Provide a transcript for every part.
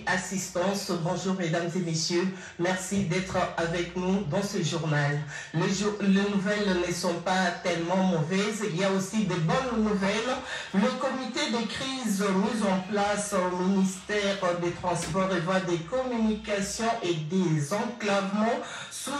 assistance. Bonjour mesdames et messieurs, merci d'être avec nous dans ce journal. Les nouvelles ne sont pas tellement mauvaises, il y a aussi de bonnes nouvelles. Le comité de crise mis en place au ministère des Transports et Voies des Communications et des Enclavements sous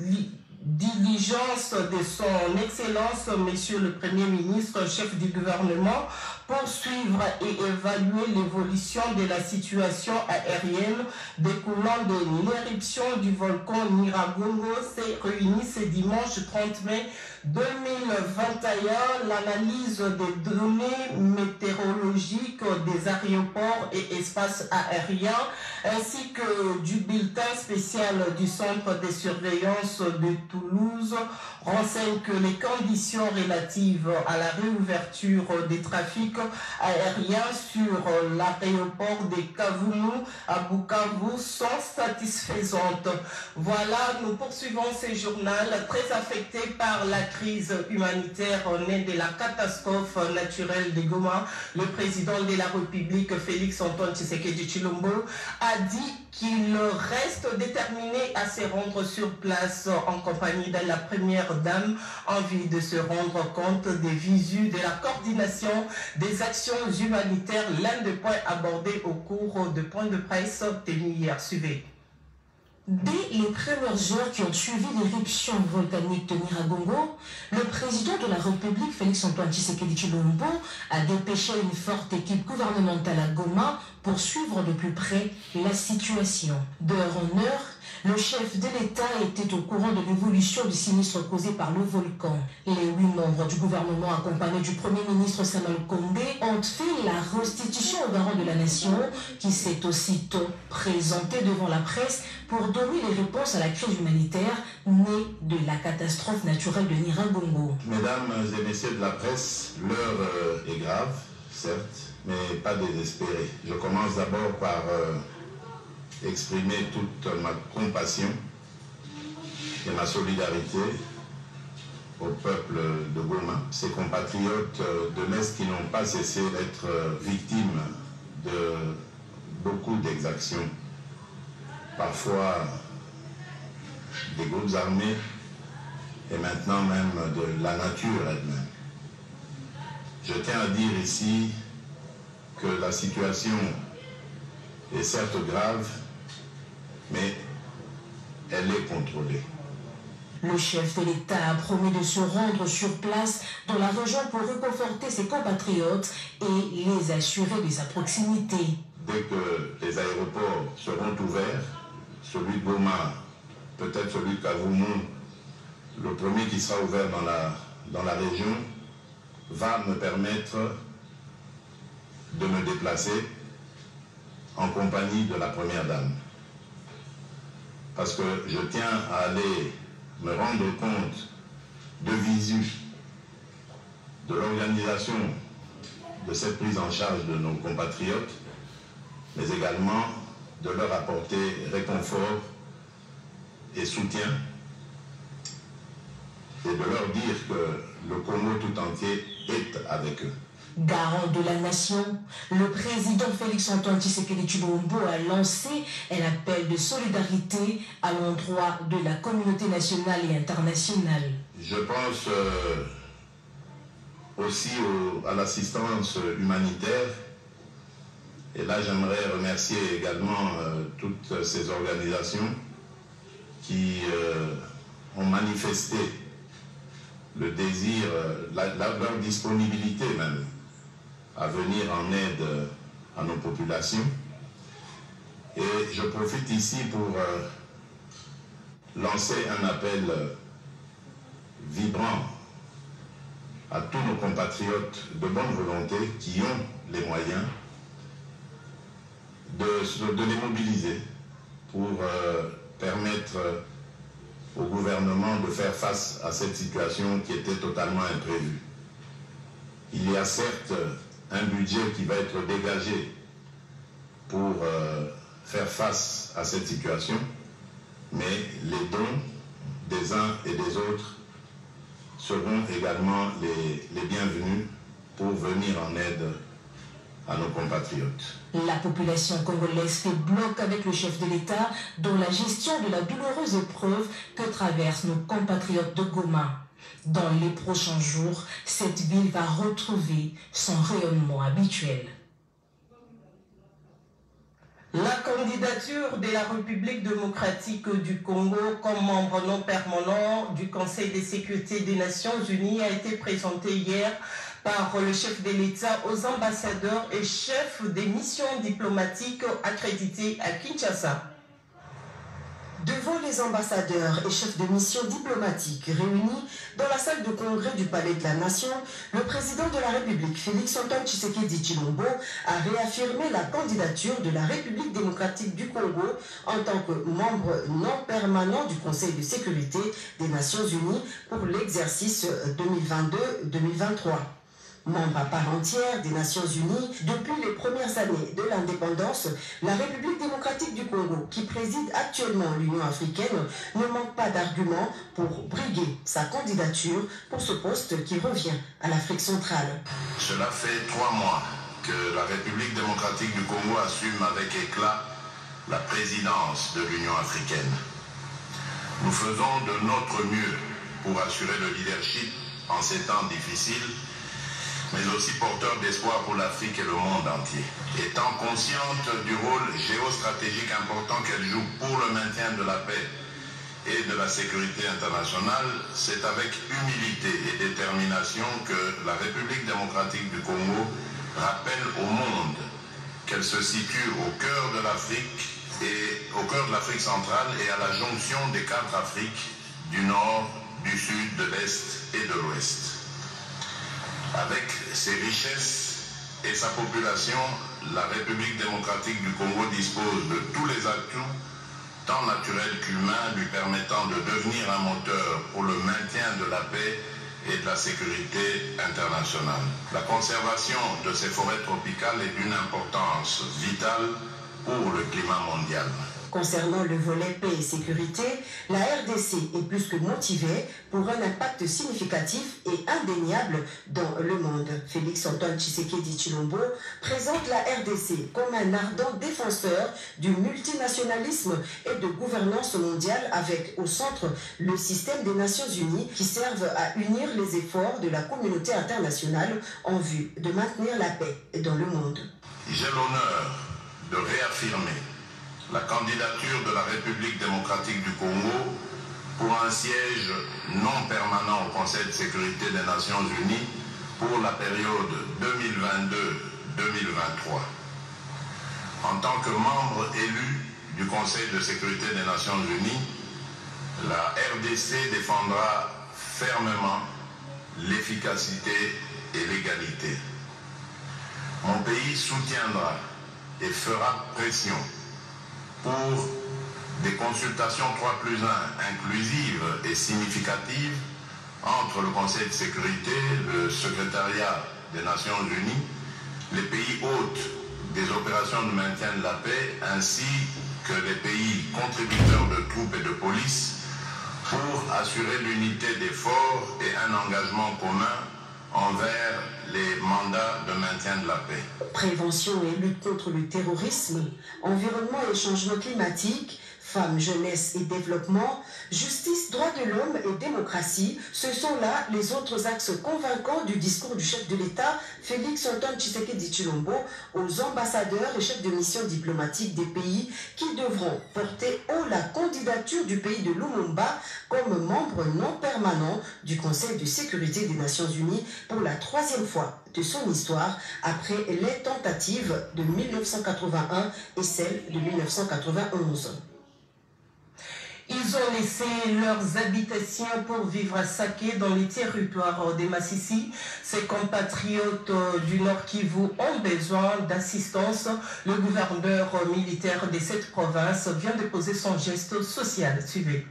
les diligence de son Excellence, Monsieur le Premier ministre, chef du gouvernement, pour suivre et évaluer l'évolution de la situation aérienne découlant de l'éruption du volcan Nyiragongo s'est réunie ce dimanche 30 mai 2021. L'analyse des données météorologiques des aéroports et espaces aériens ainsi que du bulletin spécial du centre de surveillance de Toulouse renseignent que les conditions relatives à la réouverture des trafics aériens sur l'aéroport de Kavumu à Bukavu sont satisfaisantes. Voilà, nous poursuivons ce journal très affecté par la crise humanitaire née de la catastrophe naturelle de Goma. Le président de la République, Félix Antoine Tshisekedi Tshilombo, a dit qu'il reste déterminé à se rendre sur place en compagnie de la première dame en vue de se rendre compte des visus de la coordination des actions humanitaires, l'un des points abordés au cours de points de presse tenus hier. Suivez. Dès les premières heures qui ont suivi l'éruption volcanique de Nyiragongo, le président de la République, Félix Antoine Tshisekedi Tshilombo, a dépêché une forte équipe gouvernementale à Goma pour suivre de plus près la situation. D'heure en heure, le chef de l'État était au courant de l'évolution du sinistre causé par le volcan. Les 8 membres du gouvernement, accompagnés du Premier ministre Samuel Kondé, ont fait la restitution au garant de la nation, qui s'est aussitôt présenté devant la presse pour donner les réponses à la crise humanitaire née de la catastrophe naturelle de Nyiragongo. Mesdames et messieurs de la presse, l'heure est grave, certes, mais pas désespérée. Je commence d'abord par exprimer toute ma compassion et ma solidarité au peuple de Goma, ces compatriotes de l'Est qui n'ont pas cessé d'être victimes de beaucoup d'exactions, parfois des groupes armés et maintenant même de la nature elle-même. Je tiens à dire ici que la situation est certes grave, mais elle est contrôlée. Le chef de l'État a promis de se rendre sur place dans la région pour réconforter ses compatriotes et les assurer de sa proximité. Dès que les aéroports seront ouverts, celui de Goma, peut-être celui de Kavumu, le premier qui sera ouvert dans la région, va me permettre de me déplacer en compagnie de la première dame. Parce que je tiens à aller me rendre compte de visu de l'organisation de cette prise en charge de nos compatriotes, mais également de leur apporter réconfort et soutien et de leur dire que le Congo tout entier est avec eux. Garant de la nation, le président Félix Antoine Tshisekedi Tshilombo a lancé un appel de solidarité à l'endroit de la communauté nationale et internationale. Je pense aussi à l'assistance humanitaire. Et là, j'aimerais remercier également toutes ces organisations qui ont manifesté le désir, leur disponibilité même, à venir en aide à nos populations. Et je profite ici pour lancer un appel vibrant à tous nos compatriotes de bonne volonté qui ont les moyens de les mobiliser pour permettre au gouvernement de faire face à cette situation qui était totalement imprévue. Il y a certes un budget qui va être dégagé pour faire face à cette situation, mais les dons des uns et des autres seront également les bienvenus pour venir en aide à nos compatriotes. La population congolaise fait bloc avec le chef de l'État dans la gestion de la douloureuse épreuve que traversent nos compatriotes de Goma. Dans les prochains jours, cette ville va retrouver son rayonnement habituel. La candidature de la République démocratique du Congo comme membre non permanent du Conseil de sécurité des Nations Unies a été présentée hier par le chef de l'État aux ambassadeurs et chefs des missions diplomatiques accrédités à Kinshasa. Devant les ambassadeurs et chefs de mission diplomatiques réunis dans la salle de congrès du Palais de la Nation, le président de la République, Félix-Antoine Tshisekedi Tshilombo, a réaffirmé la candidature de la République démocratique du Congo en tant que membre non permanent du Conseil de sécurité des Nations Unies pour l'exercice 2022-2023. Membre à part entière des Nations Unies, depuis les premières années de l'indépendance, la République démocratique du Congo, qui préside actuellement l'Union africaine, ne manque pas d'arguments pour briguer sa candidature pour ce poste qui revient à l'Afrique centrale. Cela fait 3 mois que la République démocratique du Congo assume avec éclat la présidence de l'Union africaine. Nous faisons de notre mieux pour assurer le leadership en ces temps difficiles, mais aussi porteur d'espoir pour l'Afrique et le monde entier. Étant consciente du rôle géostratégique important qu'elle joue pour le maintien de la paix et de la sécurité internationale, c'est avec humilité et détermination que la République démocratique du Congo rappelle au monde qu'elle se situe au cœur de l'Afrique et au cœur de l'Afrique centrale et à la jonction des 4 Afriques, du Nord, du Sud, de l'Est et de l'Ouest. Avec ses richesses et sa population, la République démocratique du Congo dispose de tous les atouts, tant naturels qu'humains, lui permettant de devenir un moteur pour le maintien de la paix et de la sécurité internationale. La conservation de ces forêts tropicales est d'une importance vitale pour le climat mondial. Concernant le volet paix et sécurité, la RDC est plus que motivée pour un impact significatif et indéniable dans le monde. Félix-Antoine Tshisekedi Tshilombo présente la RDC comme un ardent défenseur du multinationalisme et de gouvernance mondiale avec au centre le système des Nations Unies qui servent à unir les efforts de la communauté internationale en vue de maintenir la paix dans le monde. J'ai l'honneur de réaffirmer la candidature de la République démocratique du Congo pour un siège non permanent au Conseil de sécurité des Nations Unies pour la période 2022-2023. En tant que membre élu du Conseil de sécurité des Nations Unies, la RDC défendra fermement l'efficacité et l'égalité. Mon pays soutiendra et fera pression pour des consultations 3+1 inclusives et significatives entre le Conseil de sécurité, le secrétariat des Nations Unies, les pays hôtes des opérations de maintien de la paix, ainsi que les pays contributeurs de troupes et de police, pour assurer l'unité d'efforts et un engagement commun envers les mandats de maintien de la paix. Prévention et lutte contre le terrorisme, environnement et changement climatique, femmes, jeunesse et développement, justice, droits de l'homme et démocratie, ce sont là les autres axes convaincants du discours du chef de l'État, Félix-Antoine Tshisekedi Tshilombo, aux ambassadeurs et chefs de mission diplomatique des pays qui devront porter haut la candidature du pays de Lumumba comme membre non permanent du Conseil de sécurité des Nations Unies pour la 3e fois de son histoire après les tentatives de 1981 et celles de 1991. Ils ont laissé leurs habitations pour vivre à Saké dans les territoires des Massissi. Ces compatriotes du Nord Kivu ont besoin d'assistance. Le gouverneur militaire de cette province vient de poser son geste social. Suivez.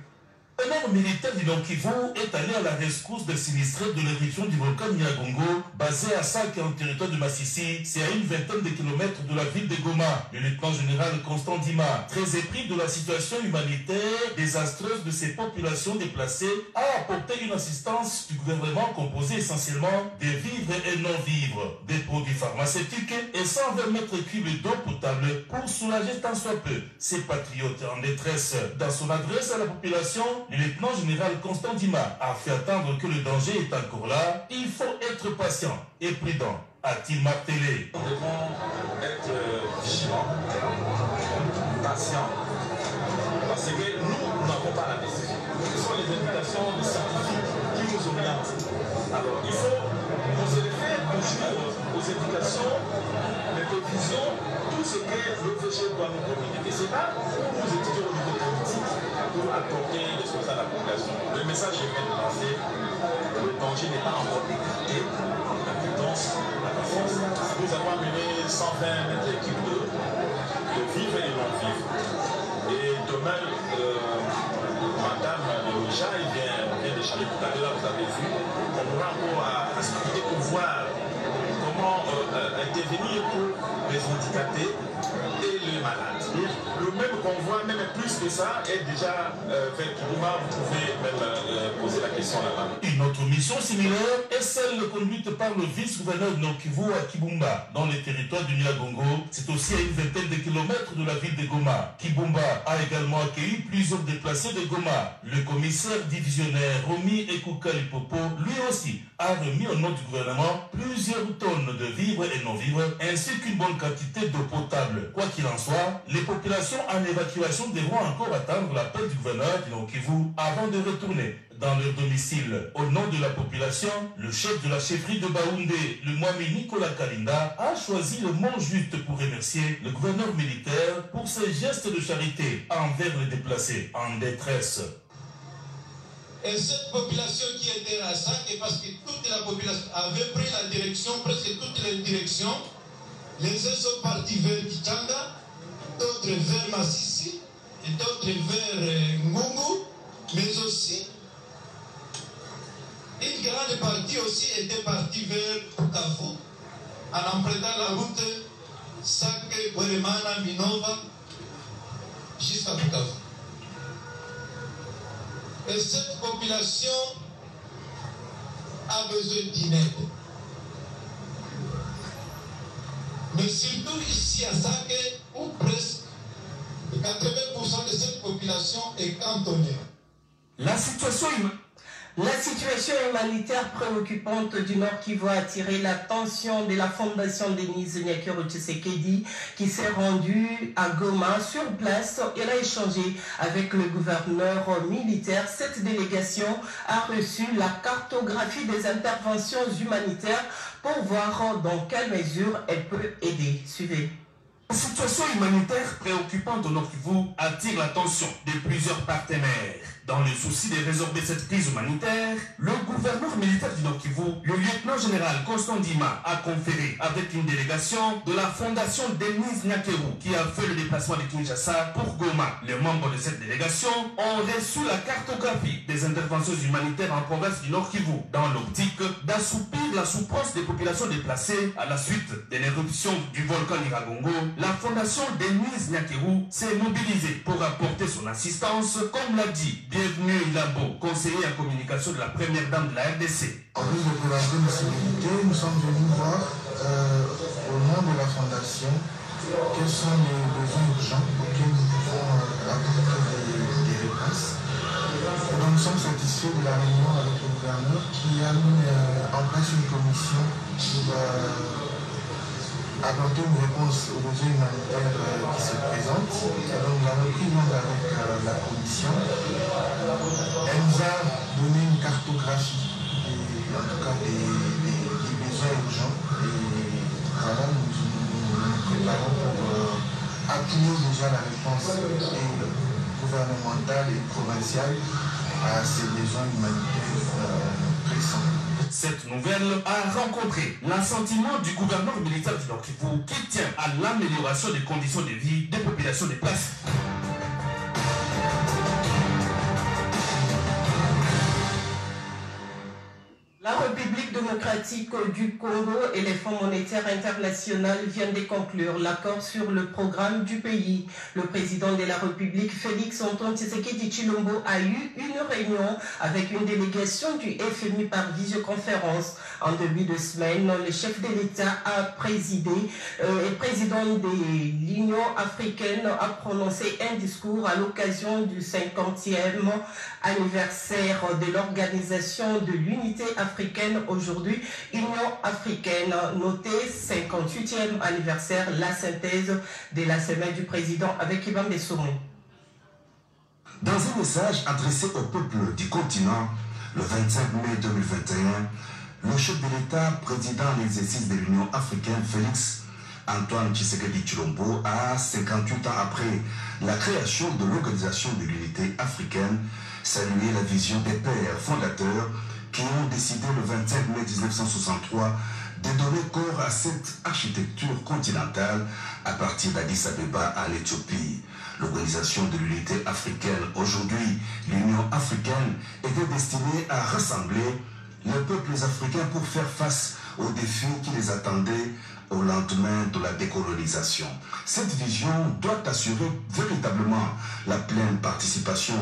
Un homme militaire du Nord Kivu est allé à la rescousse des sinistrés de l'éruption du volcan Nyiragongo, basé à Sake en territoire de Massissi, c'est à une vingtaine de kilomètres de la ville de Goma. Le lieutenant général Constant Dima, très épris de la situation humanitaire désastreuse de ces populations déplacées, a apporté une assistance du gouvernement composée essentiellement de vivres et non-vivres, des produits pharmaceutiques et 120 mètres cubes d'eau potable pour soulager tant soit peu ces patriotes en détresse. Dans son adresse à la population, le lieutenant général Constant Dima a fait attendre que le danger est encore là. Il faut être patient et prudent, a-t-il martelé. Nous devons être vigilants, patients, parce que nous n'avons pas la décision. Ce sont les indications des scientifiques qui nous orientent. Alors il faut nous élever toujours aux indications, les prévisions, tout ce que l'OVG doit nous communiquer. C'est là où nous étudions au niveau politique pour apporter les choses à la population. Le message est bien lancé, le danger n'est pas encore décrété, la prudence, la patience. Nous avons amené 120 mètres cubes de vivre et non-vivre. Et demain, Madame Mija, il vient de changer tout à l'heure, vous avez vu, on aura encore à discuter pour voir comment intervenir pour les handicapés et les malades. Le même convoi, même plus que ça, est déjà vers Kibumba. Vous pouvez même poser la question là-bas. Une autre mission similaire est celle conduite par le vice-gouverneur de Nord Kivu à Kibumba, dans les territoires du Nyiragongo. C'est aussi à une vingtaine de kilomètres de la ville de Goma. Kibumba a également accueilli plusieurs déplacés de Goma. Le commissaire divisionnaire Romy Ekouka Lipopo, lui aussi, a remis au nom du gouvernement plusieurs tonnes de vivres et non-vivres, ainsi qu'une bonne quantité d'eau potable. Quoi qu'il en soit, les populations en évacuation devront encore attendre l'appel du gouverneur du Nord Kivu avant de retourner dans leur domicile. Au nom de la population, le chef de la chefferie de Baoundé, le Mwami Nicolas Kalinda, a choisi le mot juste pour remercier le gouverneur militaire pour ses gestes de charité envers les déplacés en détresse. Et cette population qui était à Sake, parce que toute la population avait pris la direction, presque toutes les directions, les uns sont partis vers Kichanga, d'autres vers Massissi, et d'autres vers Ngungu, mais aussi une grande partie aussi était partie vers Bukavu, en empruntant la route Sake, Bweremana, Minova, jusqu'à Bukavu. Et cette population a besoin d'une aide. Mais surtout ici à Sake, où presque 80% de cette population est cantonnée. La situation humanitaire préoccupante du Nord Kivu a attiré l'attention de la Fondation Denise Nyakero Tshisekedi qui s'est rendue à Goma sur place. Elle a échangé avec le gouverneur militaire. Cette délégation a reçu la cartographie des interventions humanitaires pour voir dans quelle mesure elle peut aider. Suivez. La situation humanitaire préoccupante au Nord Kivu attire l'attention de plusieurs partenaires. Dans le souci de résorber cette crise humanitaire, le gouverneur militaire du Nord Kivu, le lieutenant général Constant Dima, a conféré avec une délégation de la fondation Denise Nyakero qui a fait le déplacement de Kinshasa pour Goma. Les membres de cette délégation ont reçu la cartographie des interventions humanitaires en province du Nord Kivu dans l'optique d'assouplir la souffrance des populations déplacées à la suite de l'éruption du volcan Nyiragongo. La fondation Denise Nyakero s'est mobilisée pour apporter son assistance, comme l'a dit Bienvenue Ilambo, conseiller en communication de la première dame de la RDC. En plus de présenter nos célébrités, nous sommes venus voir au nom de la fondation quels sont les besoins urgents auxquels nous pouvons apporter des réponses. Et donc nous sommes satisfaits de la réunion avec le gouverneur qui a mis en place une commission pour apporter une réponse aux besoins humanitaires qui se présentent. Et donc nous avons pris note avec la commission. Elle nous a donné une cartographie, en tout cas des besoins urgents. Et voilà, nous nous préparons pour appuyer déjà la réponse gouvernementale et provinciale à ces besoins humanitaires pressants. Cette nouvelle a rencontré l'assentiment du gouverneur militaire du Nord Kivu qui tient à l'amélioration des conditions de vie des populations déplacées. démocratique du Congo et les Fonds monétaires internationaux viennent de conclure l'accord sur le programme du pays. Le président de la République, Félix Antoine Tshisekedi Tshilombo, a eu une réunion avec une délégation du FMI par visioconférence. En début de semaine, le chef de l'État a présidé et président de l'Union africaine a prononcé un discours à l'occasion du 50e anniversaire de l'Organisation de l'Unité africaine. Aujourd'hui, Union africaine, noté 58e anniversaire, la synthèse de la semaine du président avec Ivan Bessoumou. Dans un message adressé au peuple du continent, le 25 mai 2021, le chef de l'État, président en exercice de l'Union africaine, Félix Antoine Tshisekedi Tshilombo, a 58 ans après la création de l'Organisation de l'Unité africaine, salué la vision des pères fondateurs qui ont décidé le 25 mai 1963 de donner corps à cette architecture continentale à partir d'Addis Abeba à l'Éthiopie. L'Organisation de l'Unité africaine, aujourd'hui l'Union africaine, était destinée à rassembler les peuples africains pour faire face aux défis qui les attendaient au lendemain de la décolonisation. Cette vision doit assurer véritablement la pleine participation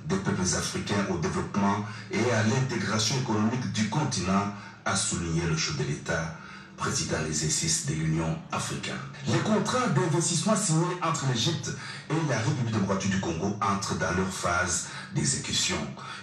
des peuples africains au développement et à l'intégration économique du continent, a souligné le chef de l'État, président de l'exercice de l'Union africaine. Les contrats d'investissement signés entre l'Égypte et la République démocratique du Congo entrent dans leur phase d'exécution.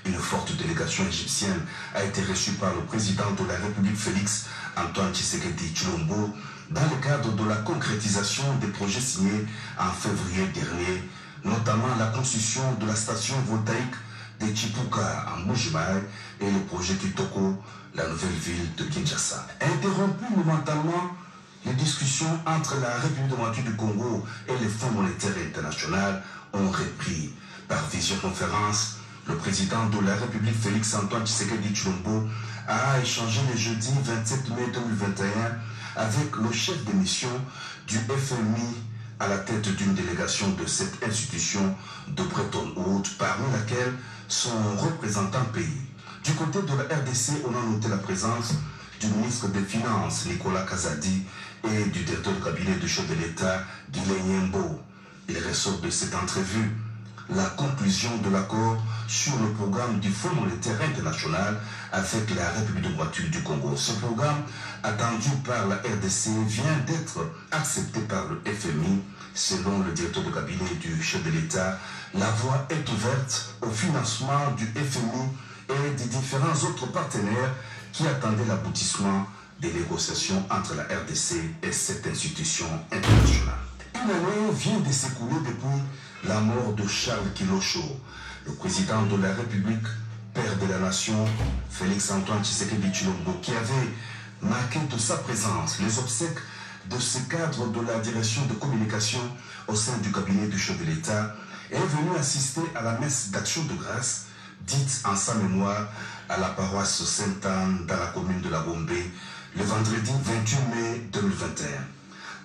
Une forte délégation égyptienne a été reçue par le président de la République, Félix Antoine Tshisekedi Tshilombo, dans le cadre de la concrétisation des projets signés en février dernier, notamment la construction de la station voltaïque de Chipuka en Mbuji-Mayi et le projet Kitoko, la nouvelle ville de Kinshasa. Interrompues momentanément, les discussions entre la République démocratique du Congo et les Fonds monétaires internationaux ont repris. Par visioconférence, le président de la République, Félix Antoine Tshisekedi Tshilombo, a échangé le jeudi 27 mai 2021 avec le chef de mission du FMI à la tête d'une délégation de cette institution de Bretton Woods, parmi laquelle son représentant pays. Du côté de la RDC, on a noté la présence du ministre des Finances, Nicolas Kazadi, et du directeur de cabinet du chef de l'État, Guilain Yembo. Il ressort de cette entrevue la conclusion de l'accord sur le programme du Fonds monétaire international avec la République démocratique du Congo. Ce programme, attendu par la RDC, vient d'être accepté par le FMI. Selon le directeur de cabinet du chef de l'État, la voie est ouverte au financement du FMI et des différents autres partenaires qui attendaient l'aboutissement des négociations entre la RDC et cette institution internationale. Une année vient de s'écouler depuis la mort de Charles Kilocho, le président de la République, père de la nation, Félix Antoine Tshisekedi Tshilombo, qui avait marqué de sa présence les obsèques de ce cadre de la direction de communication au sein du cabinet du chef de l'État, est venu assister à la messe d'action de grâce dite en sa mémoire à la paroisse Sainte-Anne dans la commune de la Gombe le vendredi 28 mai 2021.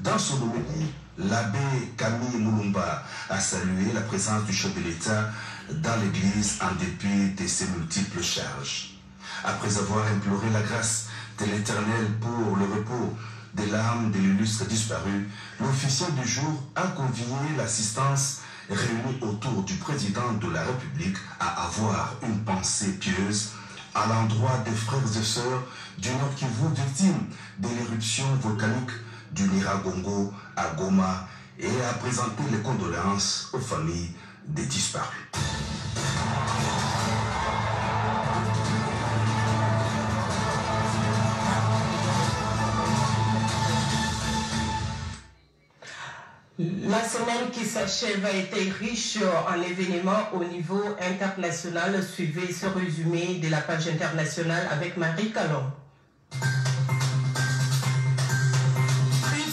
Dans son homélie, l'abbé Camille Moulumba a salué la présence du chef de l'État dans l'église en dépit de ses multiples charges. Après avoir imploré la grâce de l'Éternel pour le repos de l'âme de l'illustre disparu, l'officier du jour a convié l'assistance réunie autour du président de la République à avoir une pensée pieuse à l'endroit des frères et sœurs du Nord Kivu victimes de l'éruption volcanique du Nyiragongo à Goma et à présenter les condoléances aux familles des disparus. La semaine qui s'achève a été riche en événements au niveau international. Suivez ce résumé de la page internationale avec Marie Calon.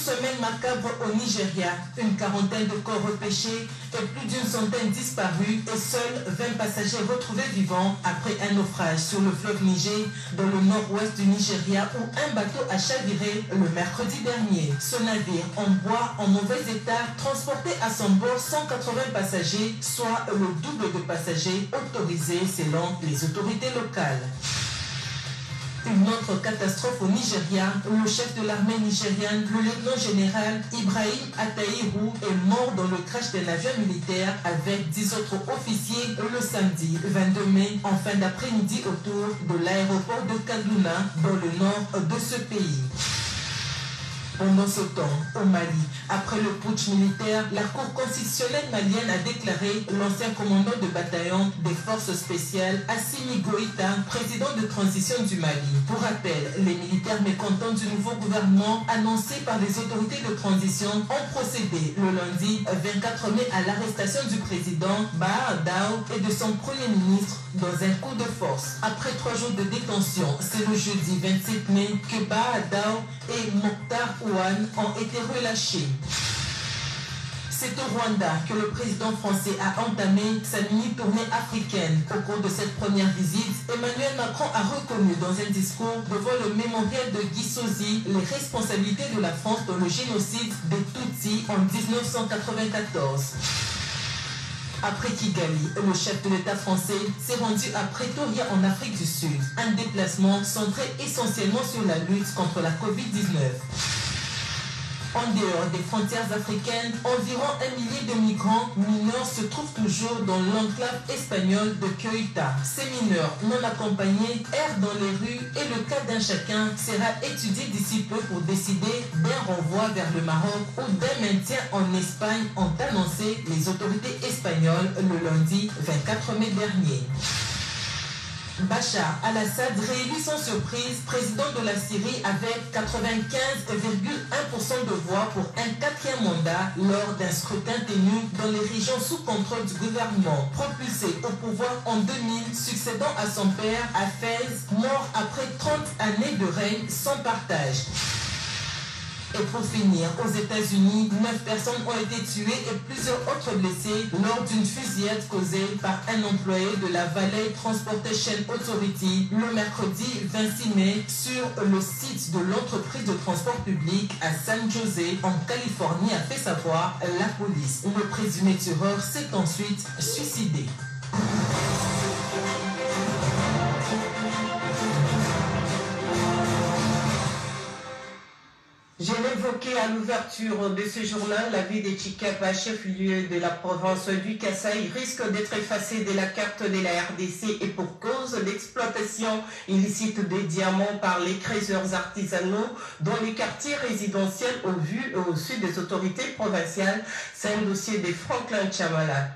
Semaine macabre au Nigeria, une quarantaine de corps repêchés et plus d'une centaine disparus et seuls 20 passagers retrouvés vivants après un naufrage sur le fleuve Niger dans le nord-ouest du Nigeria où un bateau a chaviré le mercredi dernier. Ce navire en bois en mauvais état transportait à son bord 180 passagers, soit le double de passagers autorisés selon les autorités locales. Une autre catastrophe au Nigeria, le chef de l'armée nigériane, le lieutenant-général Ibrahim Ataïrou, est mort dans le crash d'un avion militaire avec 10 autres officiers le samedi 22 mai en fin d'après-midi autour de l'aéroport de Kaduna dans le nord de ce pays. Pendant ce temps, au Mali, après le putsch militaire, la Cour constitutionnelle malienne a déclaré l'ancien commandant de bataillon des forces spéciales, Assimi Goïta, président de transition du Mali. Pour rappel, les militaires mécontents du nouveau gouvernement annoncé par les autorités de transition ont procédé le lundi 24 mai à l'arrestation du président Bah Dao et de son premier ministre dans un coup de force. Après 3 jours de détention, c'est le jeudi 27 mai que Bah Dao et Mokhtar Ouane ont été relâchés. C'est au Rwanda que le président français a entamé sa mini-tournée africaine. Au cours de cette première visite, Emmanuel Macron a reconnu dans un discours devant le mémorial de Gisozi les responsabilités de la France dans le génocide des Tutsis en 1994. Après Kigali, le chef de l'État français s'est rendu à Pretoria en Afrique du Sud. Un déplacement centré essentiellement sur la lutte contre la Covid-19. En dehors des frontières africaines, environ 1 millier de migrants mineurs se trouvent toujours dans l'enclave espagnole de Ceuta. Ces mineurs non accompagnés errent dans les rues et le cas d'un chacun sera étudié d'ici peu pour décider d'un renvoi vers le Maroc ou d'un maintien en Espagne, ont annoncé les autorités espagnoles le lundi 24 mai dernier. Bachar al-Assad réélu sans surprise président de la Syrie avec 95,1% de voix pour un 4e mandat lors d'un scrutin tenu dans les régions sous contrôle du gouvernement. Propulsé au pouvoir en 2000, succédant à son père Hafez, mort après 30 années de règne sans partage. Et pour finir, aux États-Unis, 9 personnes ont été tuées et plusieurs autres blessées lors d'une fusillade causée par un employé de la Valley Transportation Authority le mercredi 26 mai sur le site de l'entreprise de transport public à San José, en Californie, a fait savoir la police. Le présumé tueur s'est ensuite suicidé. J'ai évoqué à l'ouverture de ce journal la ville de Tshikapa, chef-lieu de la province du Kasaï, risque d'être effacée de la carte de la RDC et pour cause d'exploitation illicite des diamants par les creuseurs artisanaux dans les quartiers résidentiels au vu et au su des autorités provinciales. C'est un dossier de Franklin Chamala.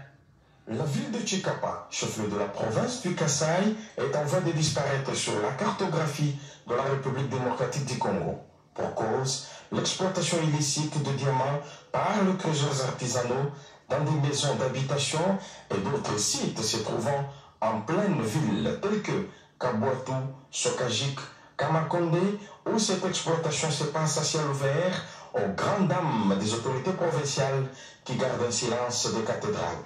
La ville de Tshikapa, chef-lieu de la province du Kasaï, est en voie de disparaître sur la cartographie de la République démocratique du Congo. Pour cause, l'exploitation illicite de diamants par les creuseurs artisanaux dans des maisons d'habitation et d'autres sites se trouvant en pleine ville tels que Kabouatou, Sokajik, Kamakonde, où cette exploitation se passe à ciel ouvert aux grandes dames des autorités provinciales qui gardent un silence de cathédrale.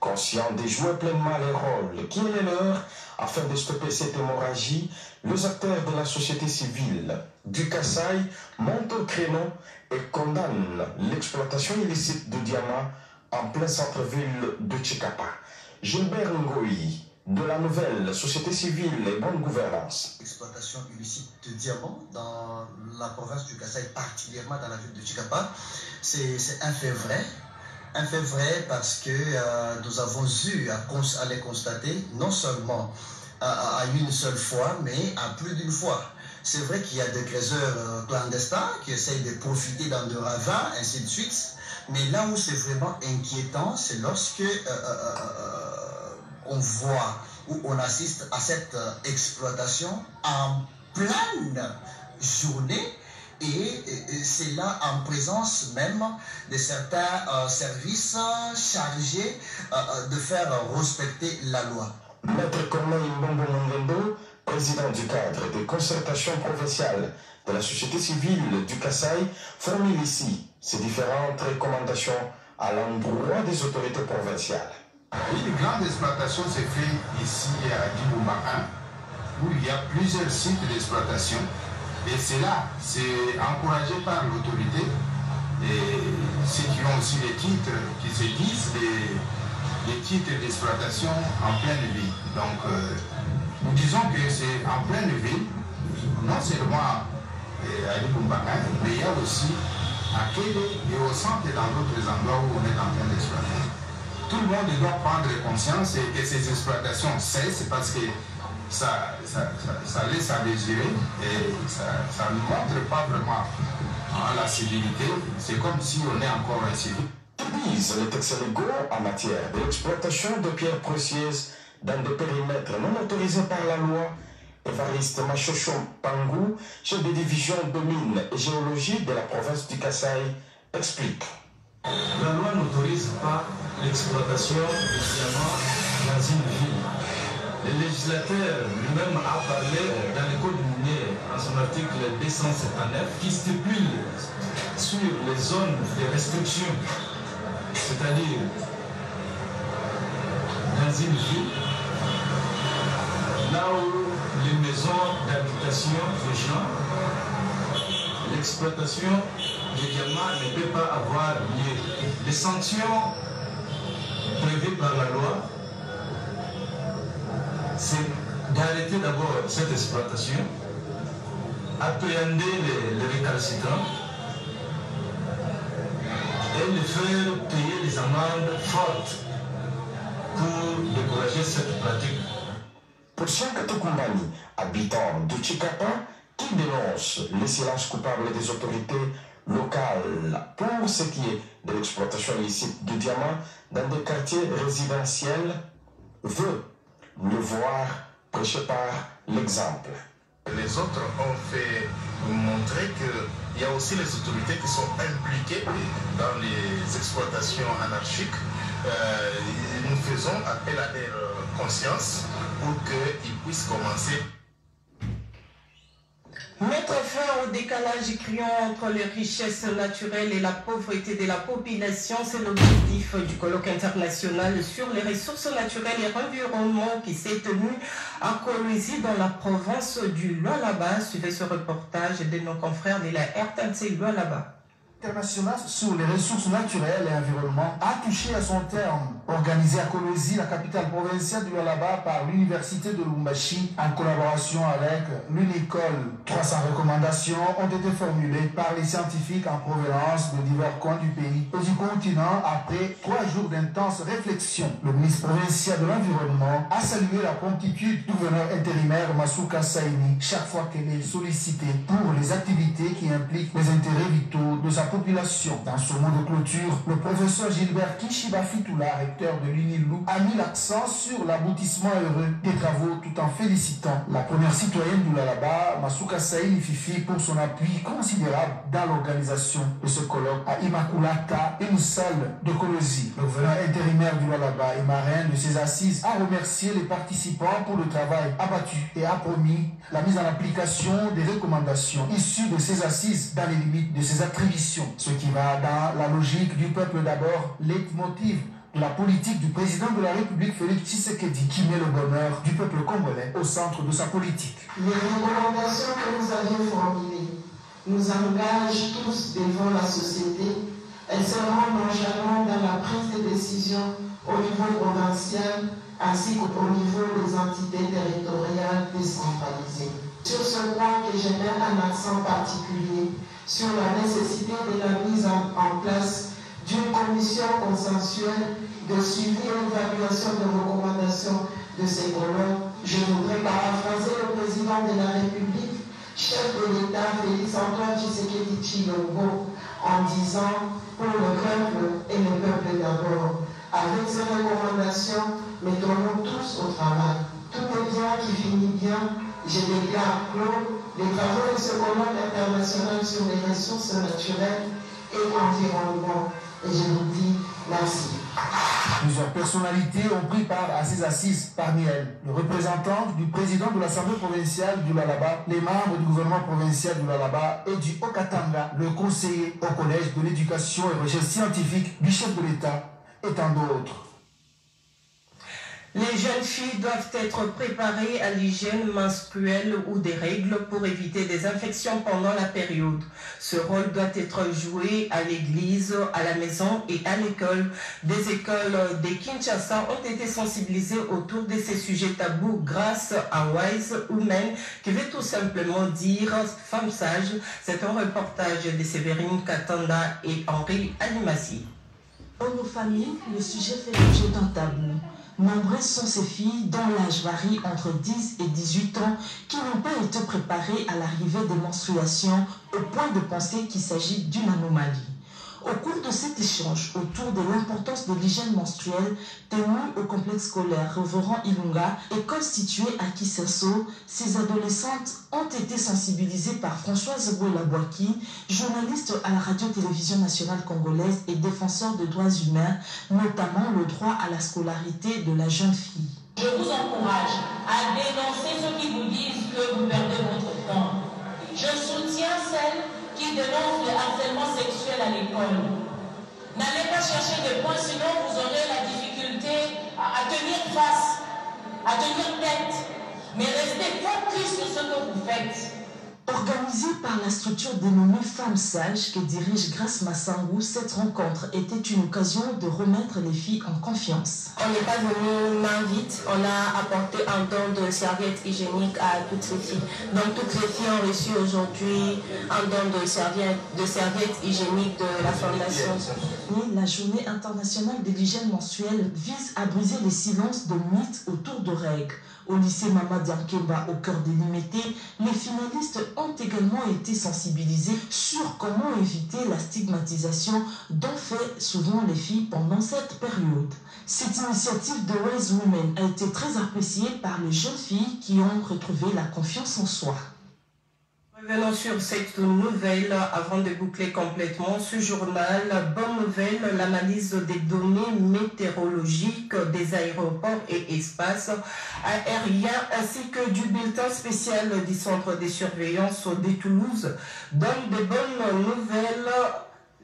Conscients de jouer pleinement les rôles qui est le leur afin de stopper cette hémorragie, les acteurs de la société civile du Kasaï montent au créneau et condamnent l'exploitation illicite de diamants en plein centre-ville de Tshikapa. Gilbert Ngoï, de la nouvelle Société civile et bonne gouvernance. L'exploitation illicite de diamants dans la province du Kasaï, particulièrement dans la ville de Tshikapa, c'est un fait vrai. Un fait vrai parce que nous avons eu à les constater, non seulement à une seule fois, mais à plus d'une fois. C'est vrai qu'il y a des creuseurs clandestins qui essayent de profiter dans des ravins, ainsi de suite. Mais là où c'est vraiment inquiétant, c'est lorsque on voit ou on assiste à cette exploitation en pleine journée. Et c'est là en présence même de certains services chargés de faire respecter la loi. Maître Corneille Mbombo Mungendo, président du cadre de concertation provinciale de la société civile du Kasaï, formule ici ces différentes recommandations à l'endroit des autorités provinciales. Une grande exploitation s'est faite ici à Djiboumba 1, où il y a plusieurs sites d'exploitation. Et cela, c'est encouragé par l'autorité et ceux qui ont aussi les titres, qui se disent des titres d'exploitation en pleine vie. Donc, Nous disons que c'est en pleine ville, non seulement à Libumbanga, mais il y a aussi à Kélé et au centre et dans d'autres endroits où on est en train d'exploiter. Tout le monde doit prendre conscience et que ces exploitations cessent parce que ça laisse à désirer et ça ne montre pas vraiment la civilité. C'est comme si on est encore incivil. Disent les textes légaux en matière de l'exploitation de pierres précieuses dans des périmètres non autorisés par la loi. Évariste Machocho Pangou, chef de division de mines et géologie de la province du Kasaï, explique. La loi n'autorise pas l'exploitation de diamants dans une ville. Le législateur lui-même a parlé dans le code minier, en son article 259, qui stipule sur les zones de restriction, c'est-à-dire dans une ville, là où les maisons d'habitation des gens, l'exploitation des diamants ne peut pas avoir lieu. Les sanctions prévues par la loi, c'est d'arrêter d'abord cette exploitation, appréhender les récalcitrants et les faire payer des amendes fortes pour décourager cette pratique. Pour Siankato Kumbani, habitant de Chikapa, qui dénonce le silence coupable des autorités locales pour ce qui est de l'exploitation illicite du diamant dans des quartiers résidentiels, veut le voir prêcher par l'exemple. Les autres ont fait montrer qu'il y a aussi les autorités qui sont impliquées dans les exploitations anarchiques. Nous faisons appel à leur conscience pour qu'ils puissent commencer. Mettre fin au décalage criant entre les richesses naturelles et la pauvreté de la population, c'est l'objectif du colloque international sur les ressources naturelles et l'environnement qui s'est tenu à Kolwezi dans la province du Lualaba. Suivez ce reportage de nos confrères de la RTNC Lualaba. International sur les ressources naturelles et environnement a touché à son terme. Organisé à Kolwezi, la capitale provinciale du Lualaba, par l'université de Lubumbashi, en collaboration avec l'UNICOL. 300 recommandations ont été formulées par les scientifiques en provenance de divers coins du pays et du continent après 3 jours d'intenses réflexions. Le ministre provincial de l'Environnement a salué la promptitude du gouverneur intérimaire Masuka Saini chaque fois qu'elle est sollicitée pour les activités qui impliquent les intérêts vitaux de sa population. Dans ce mot de clôture, le professeur Gilbert Kishiba Fitoula, recteur de l'UNILU, a mis l'accent sur l'aboutissement heureux des travaux tout en félicitant la première citoyenne du Lualaba, Masuka Saini Fifi, pour son appui considérable dans l'organisation de ce colloque à Immaculata, une salle de Kolwezi. Le gouverneur intérimaire du Lualaba et marin de ces assises a remercié les participants pour le travail abattu et a promis la mise en application des recommandations issues de ces assises dans les limites de ses attributions. Ce qui va dans la logique du peuple d'abord, leitmotiv de la politique du président de la République Félix Tshisekedi, qui met le bonheur du peuple congolais au centre de sa politique. Les recommandations que nous avions formulées nous engagent tous devant la société. Elles seront nonchalantes dans la prise de décision au niveau provincial ainsi qu'au niveau des entités territoriales décentralisées. Sur ce point que je mets un accent particulier, sur la nécessité de la mise en place d'une commission consensuelle de suivi et d'évaluation des recommandations de ces colloques. Je voudrais paraphraser le président de la République, chef de l'État Félix Antoine Tshisekedi Tshilombo, en disant pour le peuple et le peuple d'abord. Avec ces recommandations, mettons-nous tous au travail. Tout est bien qui finit bien. Je déclare clos les travaux de ce colloque international sur les ressources naturelles et l'environnement. Et je vous dis merci. Plusieurs personnalités ont pris part à ces assises, parmi elles le représentant du président de l'Assemblée provinciale du Lualaba, les membres du gouvernement provincial du Lualaba et du Haut-Katanga, le conseiller au collège de l'éducation et recherche scientifique du chef de l'État et tant d'autres. Les jeunes filles doivent être préparées à l'hygiène menstruelle ou des règles pour éviter des infections pendant la période. Ce rôle doit être joué à l'église, à la maison et à l'école. Des écoles de Kinshasa ont été sensibilisées autour de ces sujets tabous grâce à Wise Women, qui veut tout simplement dire femme sage. C'est un reportage de Séverine Katanda et Henri Alimassi. Dans nos familles, le sujet fait l'objet d'un tabou. Nombreuses sont ces filles dont l'âge varie entre 10 et 18 ans qui n'ont pas été préparées à l'arrivée des menstruations au point de penser qu'il s'agit d'une anomalie. Au cours de cet échange autour de l'importance de l'hygiène menstruelle tenu au complexe scolaire Reverend Ilunga, école située à Kisasso, ces adolescentes ont été sensibilisées par Françoise Boula-Boaki, journaliste à la radio-télévision nationale congolaise et défenseur des droits humains, notamment le droit à la scolarité de la jeune fille. Je vous encourage à dénoncer ceux qui vous disent que vous perdez votre temps. Je soutiens celles qui dénoncent le harcèlement sexuel à l'école. N'allez pas chercher des points, sinon vous aurez la difficulté à tenir face, à tenir tête. Mais restez focus sur ce que vous faites. Organisée par la structure dénommée Femmes Sages que dirige Grace Massangou, cette rencontre était une occasion de remettre les filles en confiance. On n'est pas venu main vide, on a apporté un don de serviettes hygiéniques à toutes les filles. Donc toutes les filles ont reçu aujourd'hui un don de serviettes hygiéniques de la Fondation. La journée internationale de l'hygiène menstruelle vise à briser les silences de mythes autour de règles. Au lycée Mamadi Ankemba, au cœur des Limété, les finalistes ont également été sensibilisés sur comment éviter la stigmatisation dont fait souvent les filles pendant cette période. Cette initiative de Wise Women a été très appréciée par les jeunes filles qui ont retrouvé la confiance en soi. Revenons sur cette nouvelle avant de boucler complètement ce journal. Bonne nouvelle, l'analyse des données météorologiques des aéroports et espaces aériens ainsi que du bulletin spécial du centre de surveillance de Toulouse donne de bonnes nouvelles.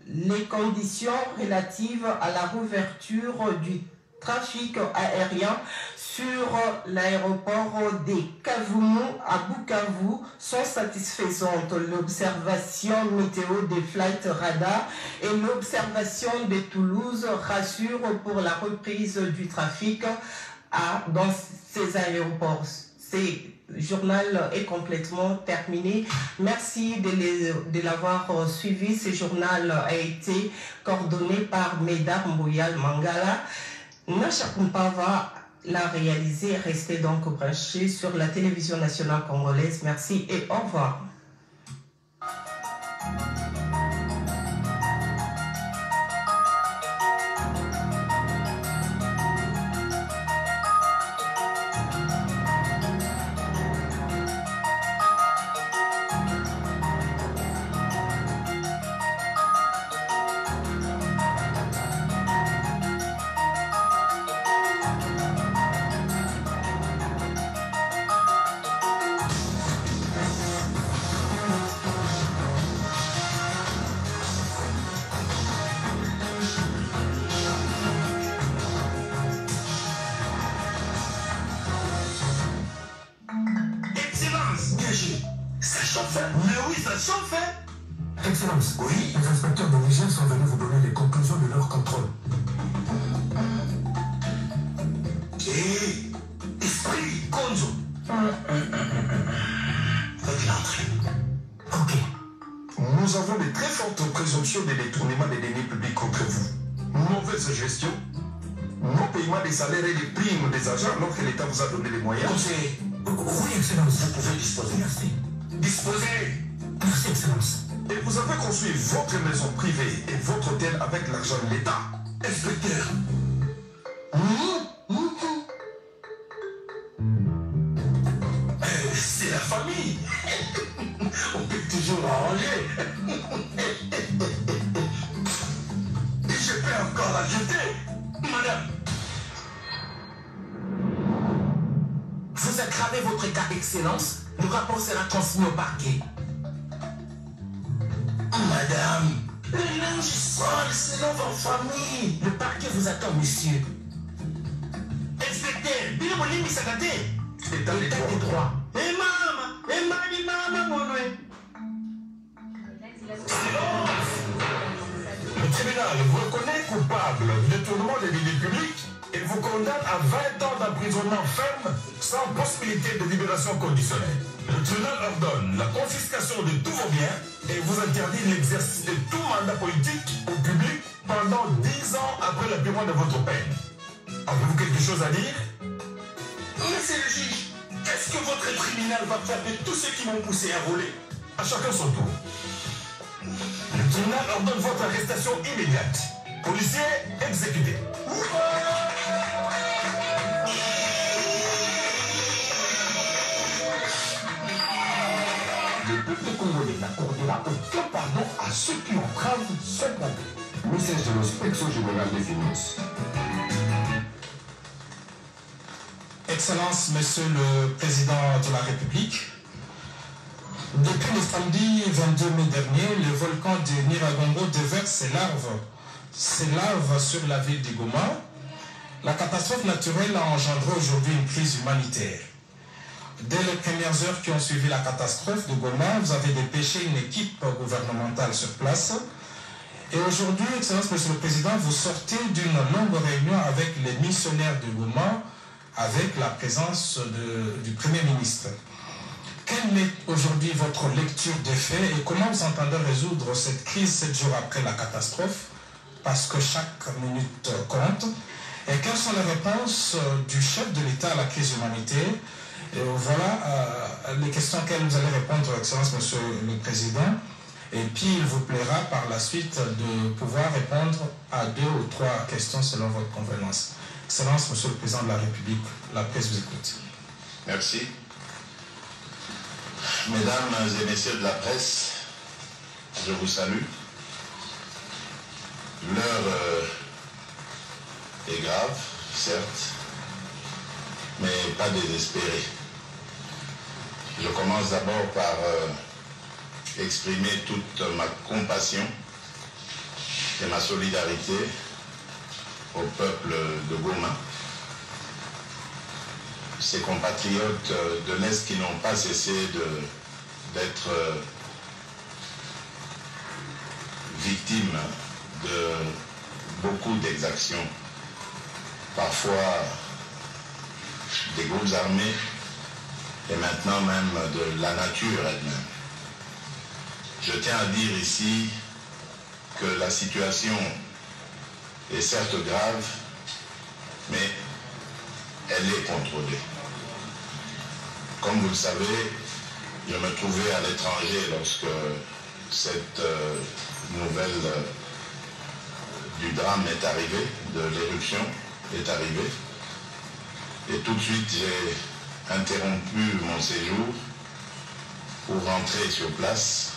Les conditions relatives à la rouverture du trafic aérien sur l'aéroport de Kavumu à Bukavu sont satisfaisantes. L'observation météo des flight radar et l'observation de Toulouse rassurent pour la reprise du trafic dans ces aéroports. Le journal est complètement terminé. Merci de l'avoir suivi. Ce journal a été coordonné par Médard Mbouyal Mangala. Nacha Kumpava l'a réalisé. Restez donc branchés sur la télévision nationale congolaise. Merci et au revoir. Mais oui, ça chauffe, hein? Excellence, oui, les inspecteurs de l'hygiène sont venus vous donner les conclusions de leur contrôle. Hé, esprit, Konzo. Faites l'entrée. Ok. Nous avons de très fortes présomptions de détournement des deniers publics contre vous. Mauvaise gestion, non-paiement des salaires et des primes des agents alors que l'État vous a donné les moyens. Conseiller, oui, Excellence. Vous pouvez disposer. Merci. Disposez. Merci, Excellence. Et vous avez construit votre maison privée et votre hôtel avec l'argent de l'État. Inspecteur. C'est la famille. On peut toujours arranger. Et je peux encore l'ajouter, madame. Vous aggravez votre cas, Excellence. Le rapport sera transmis au parquet. Madame, le linge sale, c'est dans votre famille. Le parquet vous attend, monsieur. Inspecteur, bolimbisaka te état des droits. mama monwe. Le tribunal vous reconnaît coupable du détournement des deniers publics et vous condamne à 20 ans d'emprisonnement ferme sans possibilité de libération conditionnelle. Le tribunal ordonne la confiscation de tous vos biens et vous interdit l'exercice de tout mandat politique au public pendant 10 ans après l'appurement de votre peine. Avez-vous quelque chose à dire? Monsieur le juge, est-ce que votre tribunal va frapper tous ceux qui m'ont poussé à voler? À chacun son tour. Le tribunal ordonne votre arrestation immédiate. Policier, exécuté. Le peuple congolais n'accordera aucun pardon à ceux qui entravent son progrès. Message de l'inspection générale des finances. Excellence, Monsieur le Président de la République, depuis le samedi 22 mai dernier, le volcan de Nyiragongo déverse ses larves sur la ville de Goma. La catastrophe naturelle a engendré aujourd'hui une crise humanitaire. Dès les premières heures qui ont suivi la catastrophe de Goma, vous avez dépêché une équipe gouvernementale sur place. Et aujourd'hui, Excellence, Monsieur le Président, vous sortez d'une longue réunion avec les missionnaires de Goma, avec la présence du Premier ministre. Quelle est aujourd'hui votre lecture des faits et comment vous entendez résoudre cette crise 7 jours après la catastrophe? Parce que chaque minute compte. Et quelles sont les réponses du chef de l'État à la crise humanitaire? Et voilà les questions auxquelles vous allez répondre, Excellence, Monsieur le Président. Et puis, il vous plaira par la suite de pouvoir répondre à 2 ou 3 questions selon votre convenance. Excellence, Monsieur le Président de la République, la presse vous écoute. Merci. Mesdames et messieurs de la presse, je vous salue. L'heure est grave, certes, mais pas désespérée. Je commence d'abord par exprimer toute ma compassion et ma solidarité au peuple de Goma, ces compatriotes de l'Est qui n'ont pas cessé d'être victimes de beaucoup d'exactions, parfois des groupes armés et maintenant même de la nature elle-même. Je tiens à dire ici que la situation est certes grave, mais elle est contrôlée. Comme vous le savez, je me trouvais à l'étranger lorsque cette nouvelle du drame est arrivée, de l'éruption est arrivée. Et tout de suite, j'ai interrompu mon séjour pour rentrer sur place.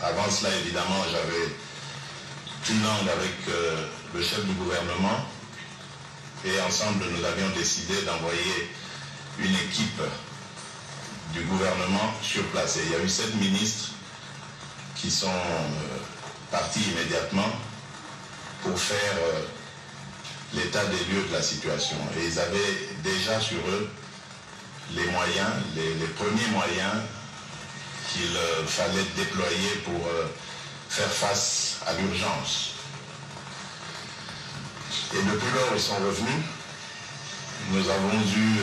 Avant cela, évidemment, j'avais pris langue avec le chef du gouvernement et ensemble, nous avions décidé d'envoyer une équipe du gouvernement sur place. Et il y a eu 7 ministres qui sont partis immédiatement pour faire l'état des lieux de la situation. Et ils avaient déjà sur eux les moyens, les premiers moyens qu'il fallait déployer pour faire face à l'urgence. Et depuis lors, ils sont revenus. Nous avons eu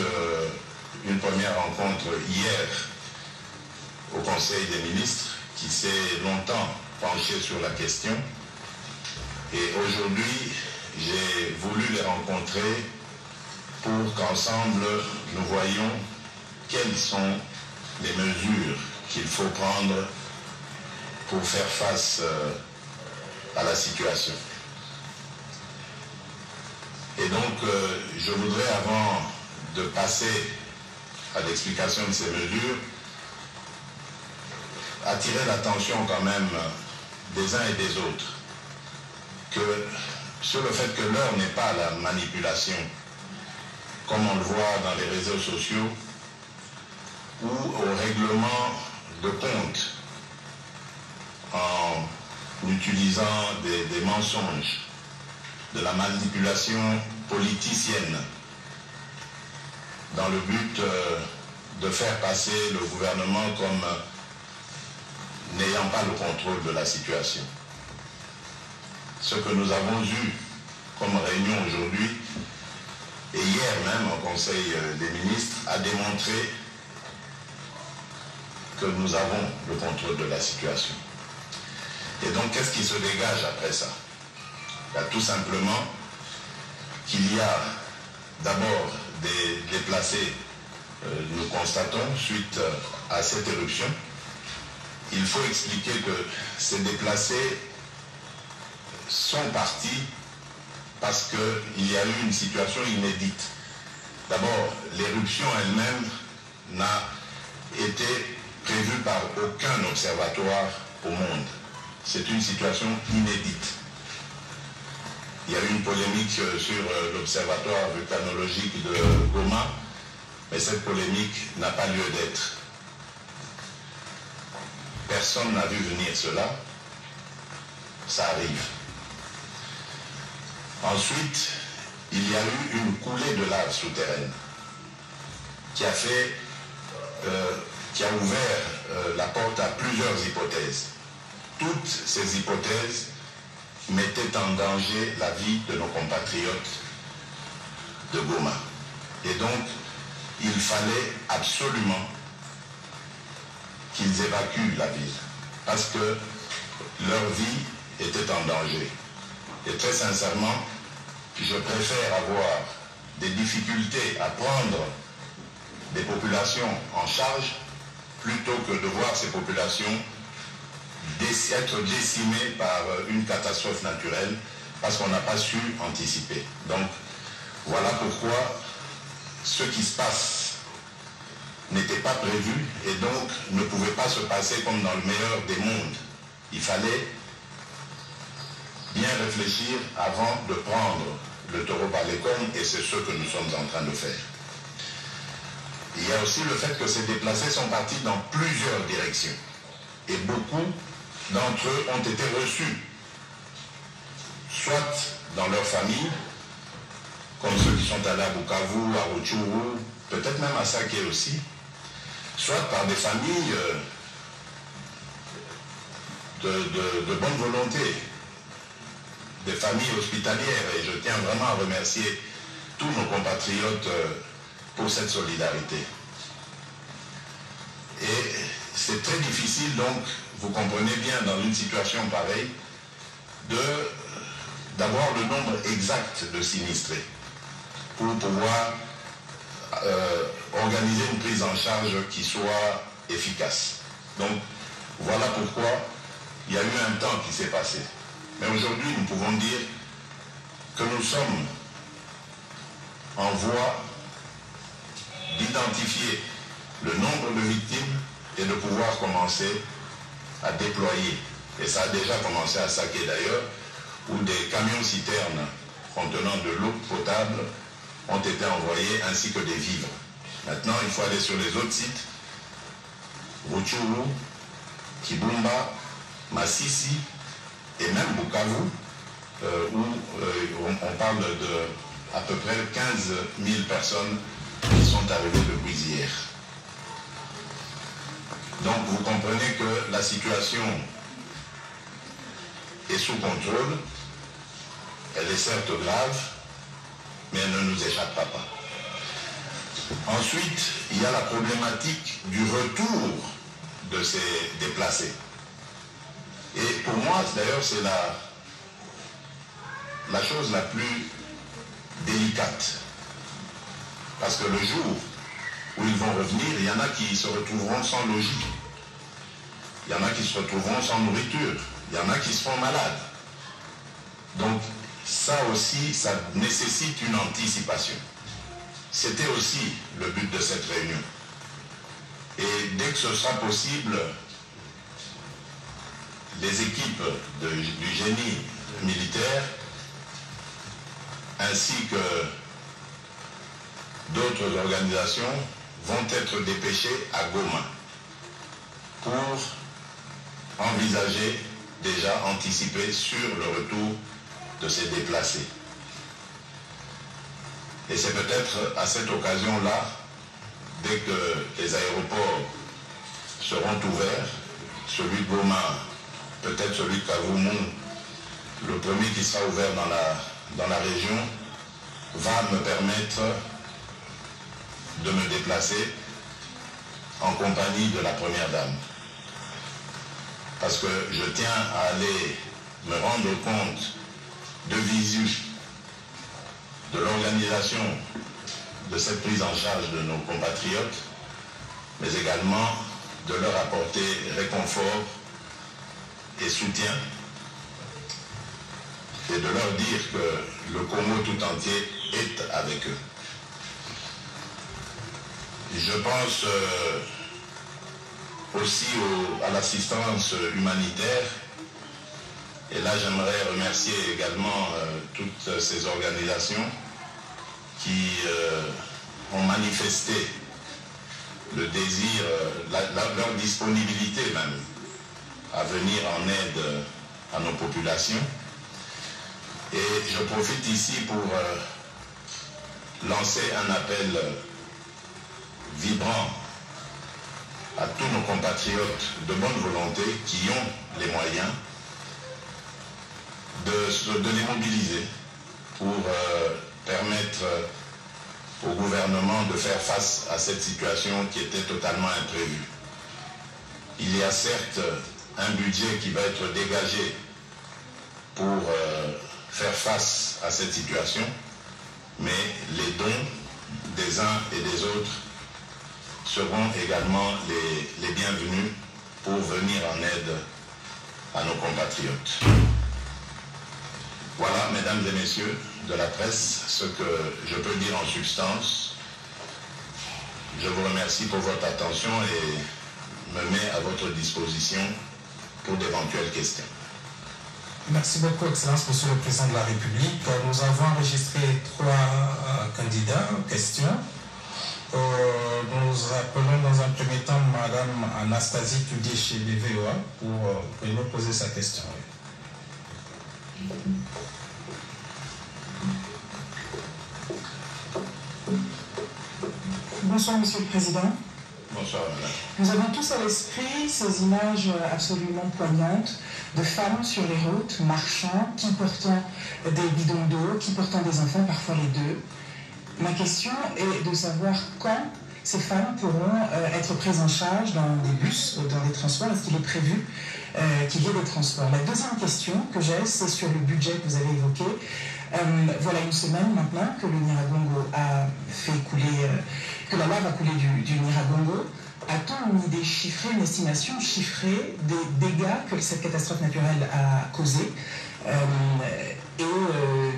une première rencontre hier au Conseil des ministres qui s'est longtemps penché sur la question. Et aujourd'hui, j'ai voulu les rencontrer pour qu'ensemble, nous voyions quelles sont les mesures qu'il faut prendre pour faire face à la situation. Et donc, je voudrais, avant de passer à l'explication de ces mesures, attirer l'attention quand même des uns et des autres sur le fait que l'heure n'est pas à la manipulation, comme on le voit dans les réseaux sociaux, ou au règlement de compte en utilisant des mensonges, de la manipulation politicienne. dans le but de faire passer le gouvernement comme n'ayant pas le contrôle de la situation. Ce que nous avons eu comme réunion aujourd'hui, et hier même au Conseil des ministres, a démontré que nous avons le contrôle de la situation. Et donc, qu'est-ce qui se dégage après ça? Tout simplement qu'il y a d'abord des déplacés, nous constatons, suite à cette éruption. Il faut expliquer que ces déplacés sont partis parce qu'il y a eu une situation inédite. D'abord, l'éruption elle-même n'a été prévue par aucun observatoire au monde. C'est une situation inédite. Il y a eu une polémique sur l'observatoire vulcanologique de Goma, mais cette polémique n'a pas lieu d'être. Personne n'a vu venir cela. Ça arrive. Ensuite, il y a eu une coulée de lave souterraine qui a ouvert la porte à plusieurs hypothèses. Toutes ces hypothèses mettaient en danger la vie de nos compatriotes de Goma. Et donc, il fallait absolument qu'ils évacuent la ville, parce que leur vie était en danger. Et très sincèrement, je préfère avoir des difficultés à prendre des populations en charge plutôt que de voir ces populations être décimées par une catastrophe naturelle parce qu'on n'a pas su anticiper. Donc, voilà pourquoi ce qui se passe n'était pas prévu et donc ne pouvait pas se passer comme dans le meilleur des mondes. Il fallait bien réfléchir avant de prendre le taureau par les cornes et c'est ce que nous sommes en train de faire. Il y a aussi le fait que ces déplacés sont partis dans plusieurs directions et beaucoup d'entre eux ont été reçus soit dans leur famille, comme ceux qui sont allés à Bukavu, à Rutshuru, peut-être même à Sake aussi, soit par des familles de bonne volonté, des familles hospitalières, et je tiens vraiment à remercier tous nos compatriotes pour cette solidarité. Et c'est très difficile donc, vous comprenez bien, dans une situation pareille, d'avoir le nombre exact de sinistrés pour pouvoir organiser une prise en charge qui soit efficace. Donc, voilà pourquoi il y a eu un temps qui s'est passé. Mais aujourd'hui, nous pouvons dire que nous sommes en voie d'identifier le nombre de victimes et de pouvoir commencer à déployer. Et ça a déjà commencé à Sake d'ailleurs, où des camions-citernes contenant de l'eau potable ont été envoyés ainsi que des vivres. Maintenant, il faut aller sur les autres sites, Rutshuru, Kibumba, Masisi et même Bukavu, où on parle de à peu près 15 000 personnes qui sont arrivées depuis hier. Donc vous comprenez que la situation est sous contrôle, elle est certes grave, mais elle ne nous échappera pas. Ensuite, il y a la problématique du retour de ces déplacés. Et pour moi, d'ailleurs, c'est la chose la plus délicate. Parce que le jour où ils vont revenir, il y en a qui se retrouveront sans logis. Il y en a qui se retrouveront sans nourriture. Il y en a qui seront malades. Donc, ça aussi, ça nécessite une anticipation. C'était aussi le but de cette réunion. Et dès que ce sera possible, les équipes du génie militaire ainsi que d'autres organisations vont être dépêchées à Goma pour envisager, déjà anticiper sur le retour de ces déplacés. Et c'est peut-être à cette occasion-là dès que les aéroports seront ouverts, celui de Goma, peut-être celui de Kavumu, le premier qui sera ouvert dans la région, va me permettre de me déplacer en compagnie de la Première Dame. Parce que je tiens à aller me rendre compte de visu de l'organisation de cette prise en charge de nos compatriotes, mais également de leur apporter réconfort et soutien, et de leur dire que le Congo tout entier est avec eux. Je pense aussi à l'assistance humanitaire, et là j'aimerais remercier également toutes ces organisations qui ont manifesté le désir, leur disponibilité même, à venir en aide à nos populations. Et je profite ici pour lancer un appel vibrant à tous nos compatriotes de bonne volonté qui ont les moyens de les mobiliser pour permettre au gouvernement de faire face à cette situation qui était totalement imprévue. Il y a certes un budget qui va être dégagé pour faire face à cette situation, mais les dons des uns et des autres seront également les bienvenus pour venir en aide à nos compatriotes. Voilà, mesdames et messieurs de la presse, ce que je peux dire en substance. Je vous remercie pour votre attention et me mets à votre disposition pour d'éventuelles questions. Merci beaucoup, Excellence, Monsieur le Président de la République. Nous avons enregistré 3 candidats aux questions. Nous appelons dans un premier temps Madame Anastasie Tudier chez les VOA pour nous poser sa question. Bonsoir, Monsieur le Président. Bonsoir, madame. Nous avons tous à l'esprit ces images absolument poignantes de femmes sur les routes, marchant, qui portant des bidons d'eau, qui portant des enfants, parfois les deux. Ma question est de savoir quand ces femmes pourront être prises en charge dans des bus ou dans des transports. Est-ce qu'il est prévu qu'il y ait des transports? La deuxième question que j'ai, c'est sur le budget que vous avez évoqué. Voilà une semaine maintenant que le Nyiragongo a fait couler, que la lave a coulé du Nyiragongo. A-t-on une idée chiffrée, une estimation chiffrée des dégâts que cette catastrophe naturelle a causés et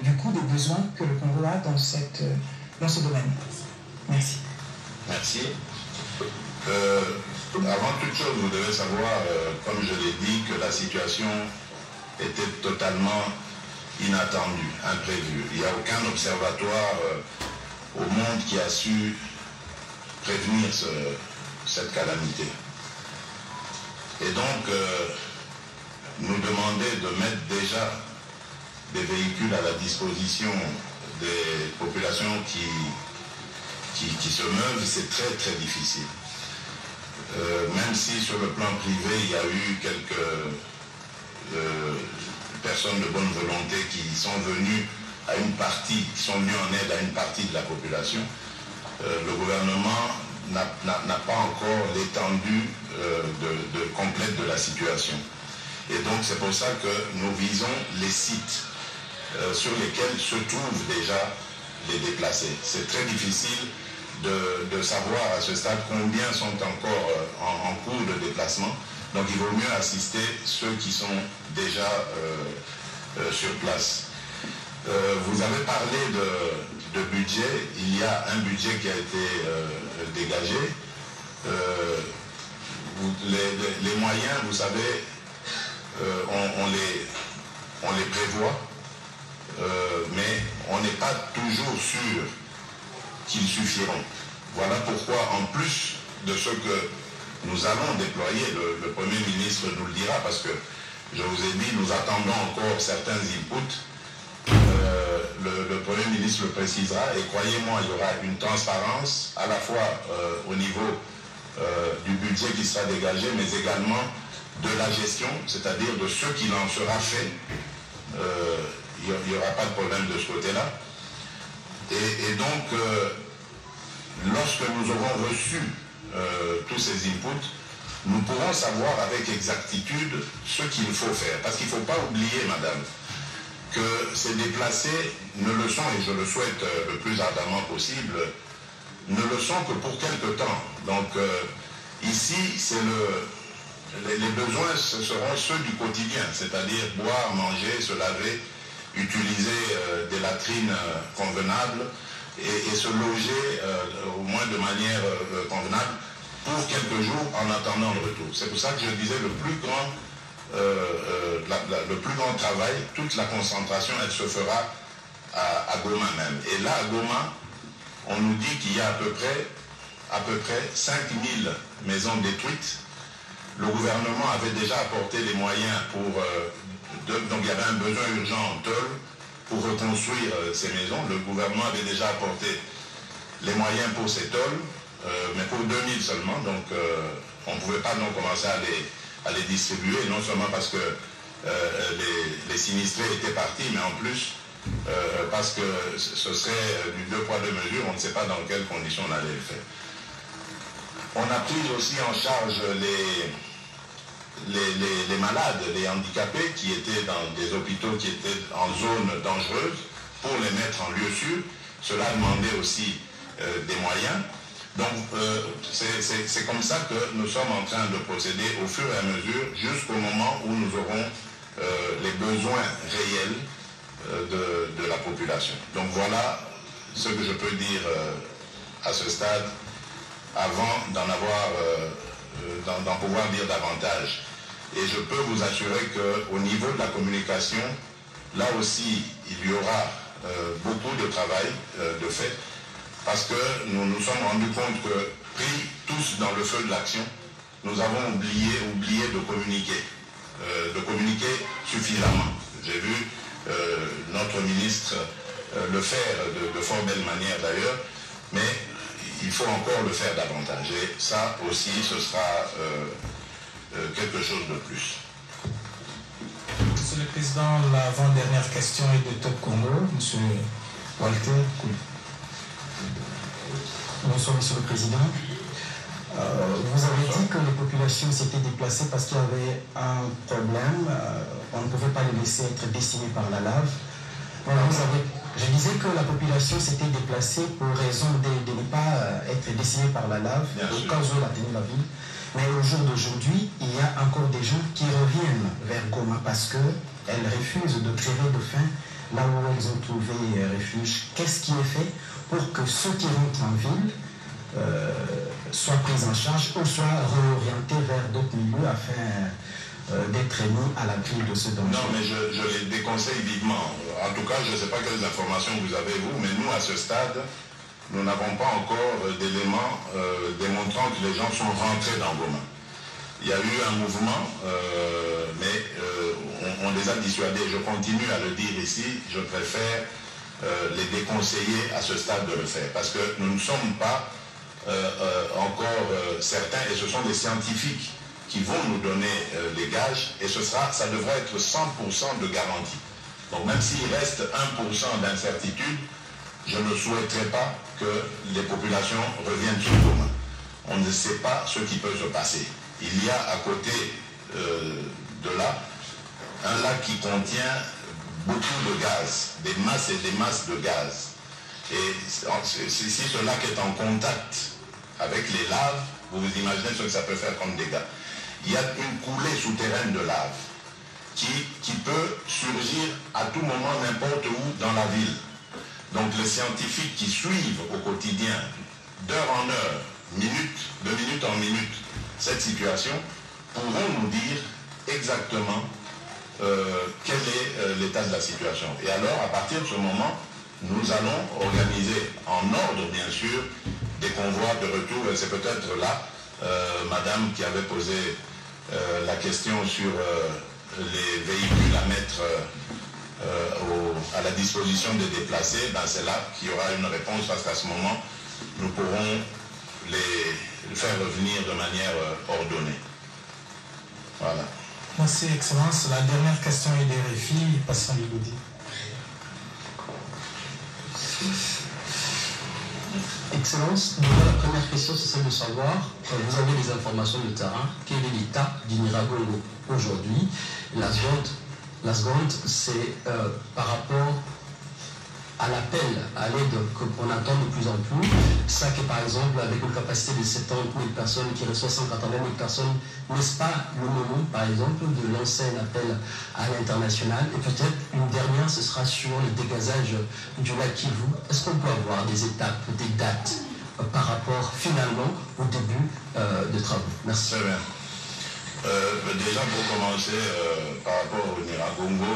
du coup des besoins que le Congo a dans ce domaine? Merci. Merci. Avant toute chose, vous devez savoir, comme je l'ai dit, que la situation était totalement inattendue, imprévue. Il n'y a aucun observatoire au monde qui a su prévenir cette calamité. Et donc, nous demander de mettre déjà des véhicules à la disposition des populations qui se meuvent, c'est très très difficile. Même si sur le plan privé, il y a eu quelques personnes de bonne volonté qui sont venues en aide à une partie de la population, le gouvernement n'a pas encore l'étendue complète de la situation. Et donc c'est pour ça que nous visons les sites sur lesquels se trouvent déjà les déplacés. C'est très difficile de savoir à ce stade combien sont encore en cours de déplacement. Donc il vaut mieux assister ceux qui sont déjà sur place. Vous avez parlé de budget. Il y a un budget qui a été dégagé. Les moyens, vous savez, on les prévoit, mais on n'est pas toujours sûr qu'ils suffiront. Voilà pourquoi, en plus de ce que nous allons déployer, le Premier ministre nous le dira, parce que je vous ai dit, nous attendons encore certains inputs. le Premier ministre le précisera, et croyez-moi, il y aura une transparence à la fois au niveau du budget qui sera dégagé, mais également de la gestion, c'est-à-dire de ce qu'il en sera fait. Il n'y aura pas de problème de ce côté-là. Et donc, lorsque nous aurons reçu tous ces inputs, nous pourrons savoir avec exactitude ce qu'il faut faire. Parce qu'il ne faut pas oublier, madame, que ces déplacés ne le sont, et je le souhaite le plus ardemment possible, ne le sont que pour quelque temps. Donc ici, les besoins, ce seront ceux du quotidien, c'est-à-dire boire, manger, se laver, utiliser des latrines convenables et se loger au moins de manière convenable pour quelques jours en attendant le retour. C'est pour ça que je disais le plus grand travail, toute la concentration, elle se fera à Goma même. Et là, à Goma, on nous dit qu'il y a à peu près 5000 maisons détruites. Le gouvernement avait déjà apporté les moyens pour... donc il y avait un besoin urgent en tôle pour reconstruire ces maisons. Le gouvernement avait déjà apporté les moyens pour ces tôles, mais pour 2000 seulement. Donc on ne pouvait pas donc commencer à les distribuer, non seulement parce que les sinistrés étaient partis, mais en plus parce que ce serait du 2 poids 2 mesures, on ne sait pas dans quelles conditions on allait le faire. On a pris aussi en charge les malades, les handicapés qui étaient dans des hôpitaux qui étaient en zone dangereuse pour les mettre en lieu sûr. Cela demandait aussi des moyens. Donc c'est comme ça que nous sommes en train de procéder au fur et à mesure jusqu'au moment où nous aurons les besoins réels de la population. Donc voilà ce que je peux dire à ce stade avant d'en pouvoir dire davantage. Et je peux vous assurer qu'au niveau de la communication, là aussi, il y aura beaucoup de travail de fait, parce que nous nous sommes rendus compte que, pris tous dans le feu de l'action, nous avons oublié de communiquer suffisamment. J'ai vu notre ministre le faire de fort belle manière d'ailleurs, mais il faut encore le faire davantage. Et ça aussi, ce sera quelque chose de plus. Monsieur le Président, l'avant-dernière question est de Top Congo. Monsieur Walter. Bonsoir, Monsieur le Président. Vous avez dit que les populations s'étaient déplacées parce qu'il y avait un problème. On ne pouvait pas les laisser être décimées par la lave. Je disais que la population s'était déplacée pour raison de ne pas être décimée par la lave, au cas où elle a tenu la ville. Mais au jour d'aujourd'hui, il y a encore des gens qui reviennent vers Goma parce qu'elles refusent de crever de faim là où elles ont trouvé refuge. Qu'est-ce qui est fait pour que ceux qui rentrent en ville soient pris en charge ou soient réorientés vers d'autres milieux afin d'être mis à l'abri de ce danger? Non, mais je les déconseille vivement. En tout cas, je ne sais pas quelles informations vous avez, vous, mais nous, à ce stade, nous n'avons pas encore d'éléments démontrant que les gens sont rentrés dans Goma. Il y a eu un mouvement, mais on les a dissuadés. Je continue à le dire ici, je préfère les déconseiller à ce stade de le faire, parce que nous ne sommes pas encore certains, et ce sont des scientifiques qui vont nous donner les gages, et ça devrait être 100% de garantie. Donc même s'il reste 1% d'incertitude, je ne souhaiterais pas que les populations reviennent sur Goma. On ne sait pas ce qui peut se passer. Il y a à côté de là un lac qui contient beaucoup de gaz, des masses et des masses de gaz. Et si ce lac est en contact avec les laves, vous vous imaginez ce que ça peut faire comme dégâts. Il y a une coulée souterraine de lave qui peut surgir à tout moment n'importe où dans la ville. Donc les scientifiques qui suivent au quotidien, d'heure en heure, de minute en minute, cette situation, pourront nous dire exactement quel est l'état de la situation. Et alors, à partir de ce moment, nous allons organiser en ordre, bien sûr, des convois de retour. Et c'est peut-être là, madame qui avait posé la question sur les véhicules à mettre à la disposition des déplacés, ben c'est là qu'il y aura une réponse, parce qu'à ce moment, nous pourrons les faire revenir de manière ordonnée. Voilà. Merci, Excellence. La dernière question est des RFI, Patient Ligoudi. Excellence, déjà la première question, c'est celle de savoir, vous avez des informations de terrain, quel est l'état du Nyiragongo aujourd'hui? La seconde, c'est par rapport à l'appel, à l'aide qu'on attend de plus en plus. Ça que par exemple, avec une capacité de 70 000 personnes qui reçoit 180 000 personnes, n'est-ce pas le moment, par exemple, de lancer un appel à l'international? Et peut-être une dernière, ce sera sur le dégazage du lac Kivu. Est-ce qu'on peut avoir des étapes, des dates par rapport finalement au début de travaux? Merci. Très bien. Déjà pour commencer, par rapport au Nyiragongo,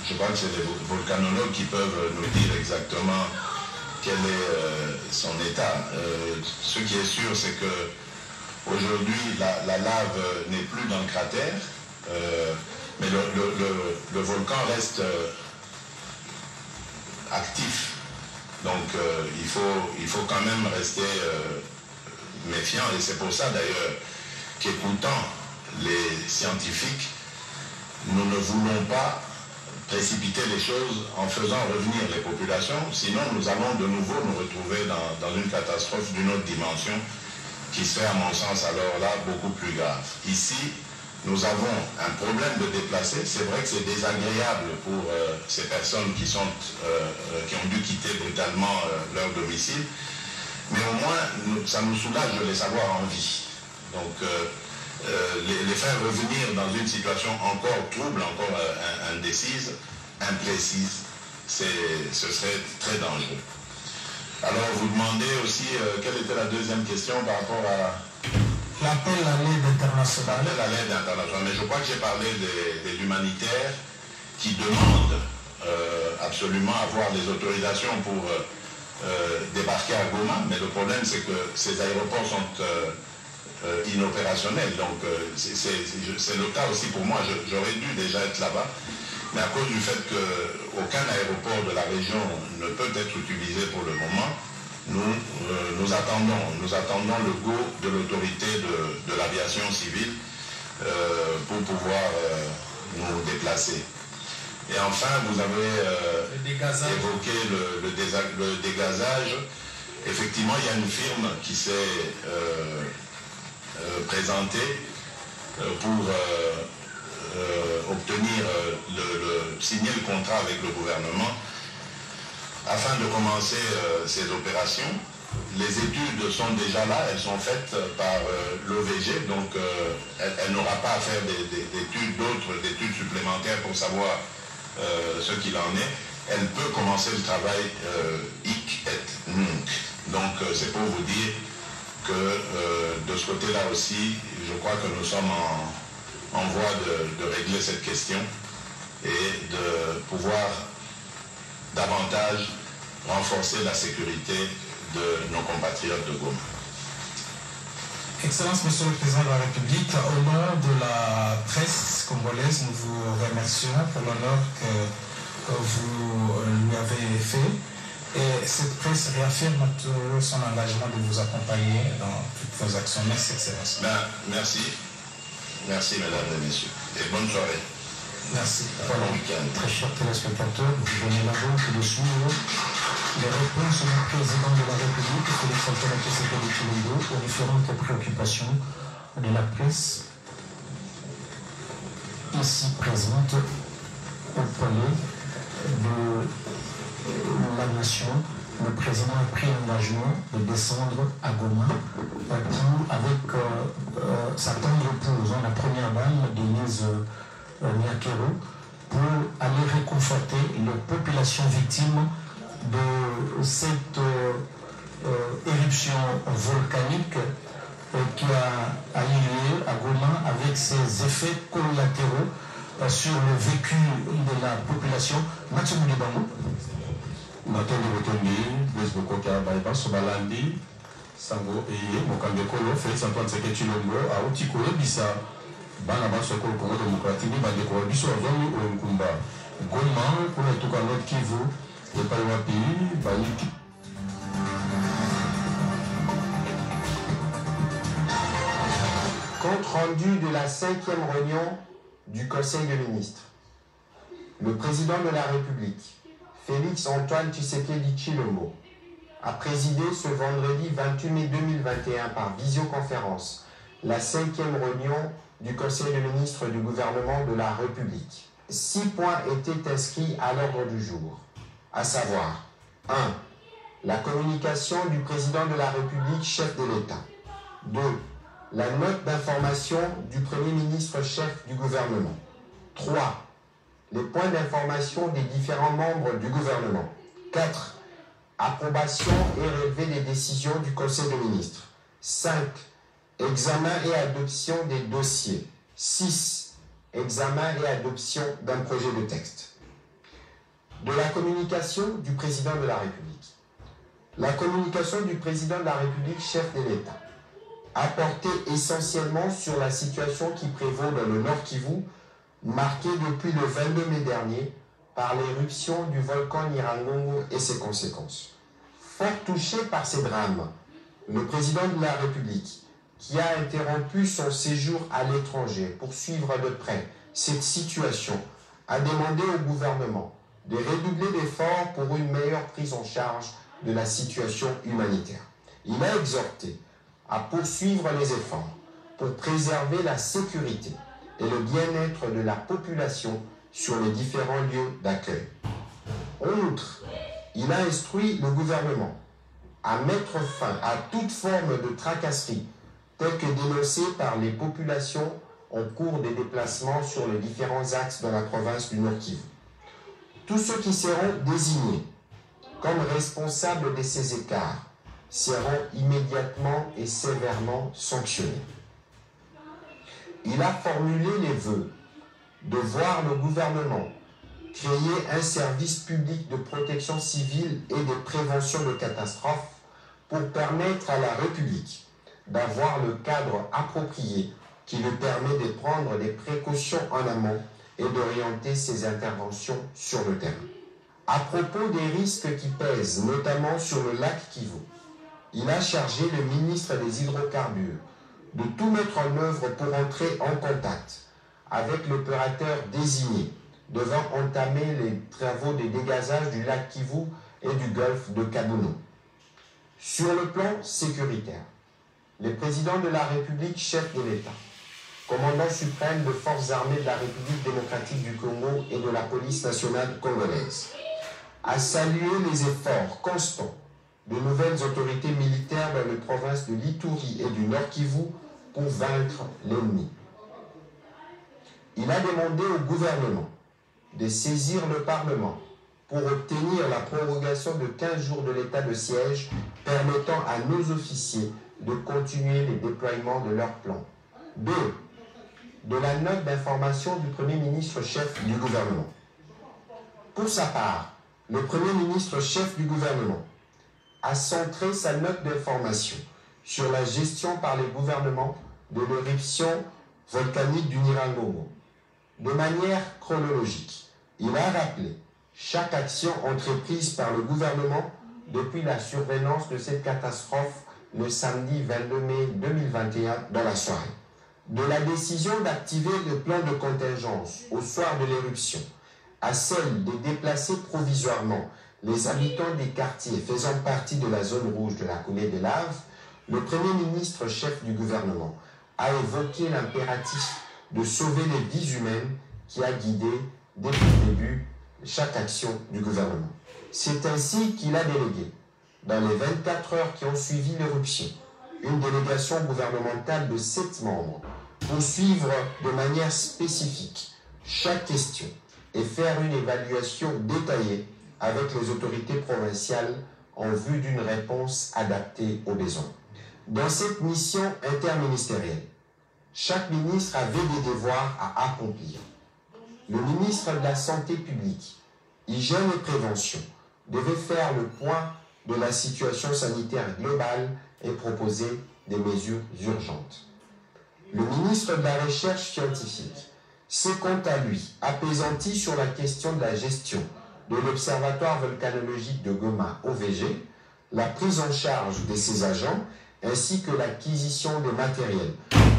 je crois que c'est les volcanologues qui peuvent nous dire exactement quel est son état. Ce qui est sûr, c'est que aujourd'hui la lave n'est plus dans le cratère, mais le volcan reste actif. Donc il faut quand même rester méfiant, et c'est pour ça d'ailleurs qu'écoutant les scientifiques, nous ne voulons pas précipiter les choses en faisant revenir les populations, sinon nous allons de nouveau nous retrouver dans une catastrophe d'une autre dimension qui serait à mon sens alors là beaucoup plus grave. Ici, nous avons un problème de déplacés. C'est vrai que c'est désagréable pour ces personnes qui ont dû quitter brutalement leur domicile, mais au moins ça nous soulage de les avoir en vie. Donc les faire revenir dans une situation encore trouble, encore indécise, imprécise, ce serait très dangereux. Alors vous demandez aussi quelle était la deuxième question par rapport à... L'appel à l'aide internationale. L'appel à l'aide internationale, mais je crois que j'ai parlé des humanitaires qui demandent absolument avoir les autorisations pour débarquer à Goma, mais le problème c'est que ces aéroports sont inopérationnel. Donc c'est le cas aussi pour moi. J'aurais dû déjà être là-bas, mais à cause du fait qu'aucun aéroport de la région ne peut être utilisé pour le moment, nous attendons le go de l'autorité de l'aviation civile pour pouvoir nous déplacer. Et enfin, vous avez évoqué le dégazage. Effectivement, il y a une firme qui s'est présentée pour obtenir signer le contrat avec le gouvernement afin de commencer ces opérations. Les études sont déjà là, elles sont faites par l'OVG, donc elle n'aura pas à faire d'autres études supplémentaires pour savoir ce qu'il en est. Elle peut commencer le travail hic et nunc. Donc c'est pour vous dire que de ce côté-là aussi, je crois que nous sommes en voie de régler cette question et de pouvoir davantage renforcer la sécurité de nos compatriotes de Goma. Excellence, Monsieur le Président de la République, au nom de la presse congolaise, nous vous remercions pour l'honneur que vous lui avez fait. Et cette presse réaffirme son engagement de vous accompagner dans toutes vos actions. Merci, Excellence. Merci. Merci, mesdames et messieurs. Et bonne soirée. Merci. Voilà, très chers téléspectateurs, vous venez là donc de suivre les réponses du président de la République, Félix Antoine Tshisekedi Tshilombo, aux différentes préoccupations de la presse ici présente au palais de la nation. Le président a pris l'engagement de descendre à Goma pour, avec sa tendre épouse, la première dame, Denise Nyakero, pour aller réconforter les populations victimes de cette éruption volcanique qui a eu lieu à Goma, avec ses effets collatéraux sur le vécu de la population. Mathieu Moulibango. Matondi botondi bezboko kya baiba sobalandi sango eye mokambi kolo Félix Antoine Tshisekedi Tshilombo auti koyebisa bana baso ekolo Congo démocratique bandeko biso bazwami oyo nkumba Goma, pour tout cas notre Kivu, et pas le pays, Compte rendu de la 5e réunion du Conseil des ministres. Le président de la République, Félix Antoine Tshisekedi Tshilombo, a présidé ce vendredi 28 mai 2021 par visioconférence la 5e réunion du Conseil des ministres du gouvernement de la République. 6 points étaient inscrits à l'ordre du jour, à savoir 1. La communication du président de la République, chef de l'État. 2. La note d'information du Premier ministre chef du gouvernement. 3. Les points d'information des différents membres du gouvernement. 4. Approbation et relevé des décisions du Conseil des ministres. 5. Examen et adoption des dossiers. 6. Examen et adoption d'un projet de texte. De la communication du président de la République. La communication du président de la République, chef de l'État, a porté essentiellement sur la situation qui prévaut dans le Nord Kivu, marquée depuis le 22 mai dernier par l'éruption du volcan Nyiragongo et ses conséquences. Fort touché par ces drames, le président de la République, qui a interrompu son séjour à l'étranger pour suivre de près cette situation, a demandé au gouvernement de redoubler d'efforts pour une meilleure prise en charge de la situation humanitaire. Il a exhorté à poursuivre les efforts pour préserver la sécurité et le bien-être de la population sur les différents lieux d'accueil. En outre, il a instruit le gouvernement à mettre fin à toute forme de tracasserie telle que dénoncée par les populations en cours des déplacements sur les différents axes dans la province du Nord Kivu. Tous ceux qui seront désignés comme responsables de ces écarts seront immédiatement et sévèrement sanctionnés. Il a formulé les vœux de voir le gouvernement créer un service public de protection civile et de prévention de catastrophes pour permettre à la République d'avoir le cadre approprié qui lui permet de prendre des précautions en amont et d'orienter ses interventions sur le terrain. À propos des risques qui pèsent, notamment sur le lac Kivu, il a chargé le ministre des Hydrocarbures de tout mettre en œuvre pour entrer en contact avec l'opérateur désigné devant entamer les travaux de dégazage du lac Kivu et du golfe de Kabono. Sur le plan sécuritaire, le président de la République, chef de l'État, commandant suprême des forces armées de la République démocratique du Congo et de la police nationale congolaise, a salué les efforts constants de nouvelles autorités militaires dans les provinces de l'Ituri et du Nord Kivu pour vaincre l'ennemi. Il a demandé au gouvernement de saisir le Parlement pour obtenir la prorogation de 15 jours de l'état de siège permettant à nos officiers de continuer les déploiements de leur plan. 2. De la note d'information du Premier ministre chef du gouvernement. Pour sa part, le Premier ministre chef du gouvernement a centré sa note d'information sur la gestion par les gouvernements de l'éruption volcanique du Nyiragongo. De manière chronologique, il a rappelé chaque action entreprise par le gouvernement depuis la survenance de cette catastrophe le samedi 22 mai 2021 dans la soirée. De la décision d'activer le plan de contingence au soir de l'éruption à celle de déplacer provisoirement les habitants des quartiers faisant partie de la zone rouge de la coulée de lave, le Premier ministre chef du gouvernement a évoqué l'impératif de sauver les vies humaines qui a guidé dès le début chaque action du gouvernement. C'est ainsi qu'il a délégué, dans les 24 heures qui ont suivi l'éruption, une délégation gouvernementale de 7 membres pour suivre de manière spécifique chaque question et faire une évaluation détaillée avec les autorités provinciales en vue d'une réponse adaptée aux besoins. Dans cette mission interministérielle, chaque ministre avait des devoirs à accomplir. Le ministre de la Santé publique, Hygiène et Prévention devait faire le point de la situation sanitaire globale et proposer des mesures urgentes. Le ministre de la Recherche scientifique s'est quant à lui apaisanti sur la question de la gestion de l'Observatoire volcanologique de Goma, OVG, la prise en charge de ses agents, ainsi que l'acquisition des matériels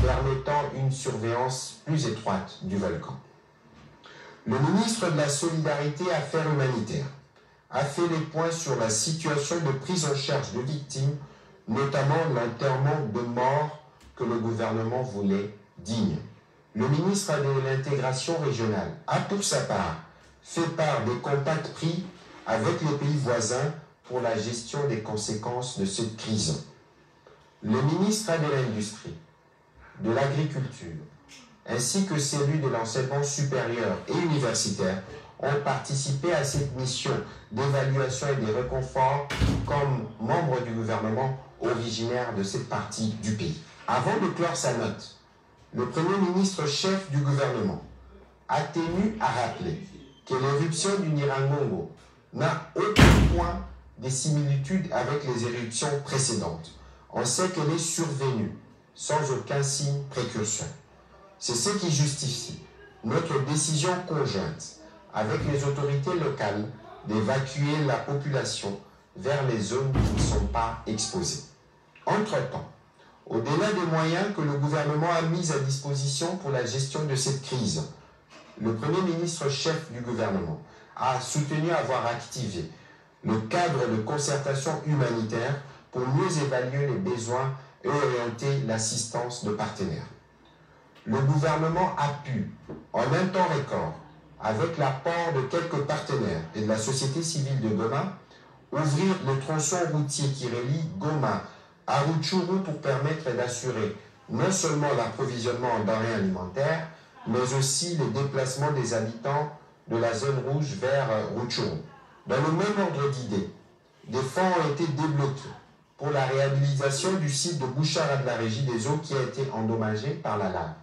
permettant une surveillance plus étroite du volcan. Le ministre de la Solidarité et Affaires humanitaires a fait les points sur la situation de prise en charge de victimes, notamment l'enterrement de morts que le gouvernement voulait digne. Le ministre de l'Intégration régionale a pour sa part fait part des contacts pris avec les pays voisins pour la gestion des conséquences de cette crise. Le ministre de l'Industrie, de l'Agriculture, ainsi que celui de l'enseignement supérieur et universitaire ont participé à cette mission d'évaluation et de réconfort comme membres du gouvernement originaire de cette partie du pays. Avant de clore sa note, le Premier ministre chef du gouvernement a tenu à rappeler que l'éruption du Nyiragongo n'a aucun point de similitude avec les éruptions précédentes. On sait qu'elle est survenue sans aucun signe précurseur. C'est ce qui justifie notre décision conjointe avec les autorités locales d'évacuer la population vers les zones qui ne sont pas exposées. Entre-temps, au-delà des moyens que le gouvernement a mis à disposition pour la gestion de cette crise, le Premier ministre chef du gouvernement a soutenu avoir activé le cadre de concertation humanitaire pour mieux évaluer les besoins et orienter l'assistance de partenaires. Le gouvernement a pu, en un temps record, avec l'apport de quelques partenaires et de la société civile de Goma, ouvrir le tronçon routier qui relie Goma à Rutshuru pour permettre d'assurer non seulement l'approvisionnement en denrées alimentaires, mais aussi le déplacement des habitants de la zone rouge vers Rutshuru. Dans le même ordre d'idées, des fonds ont été débloqués pour la réhabilitation du site de Bouchara de la Régie des eaux qui a été endommagé par la lave.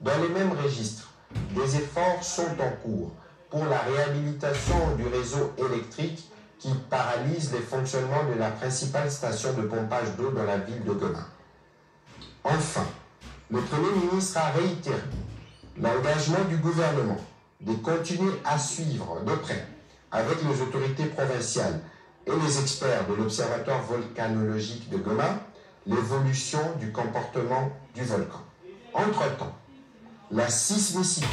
Dans les mêmes registres, des efforts sont en cours pour la réhabilitation du réseau électrique qui paralyse les fonctionnements de la principale station de pompage d'eau dans la ville de Goma. Enfin, le Premier ministre a réitéré l'engagement du gouvernement de continuer à suivre de près, avec les autorités provinciales et les experts de l'Observatoire volcanologique de Goma, l'évolution du comportement du volcan. Entre-temps, la sismicité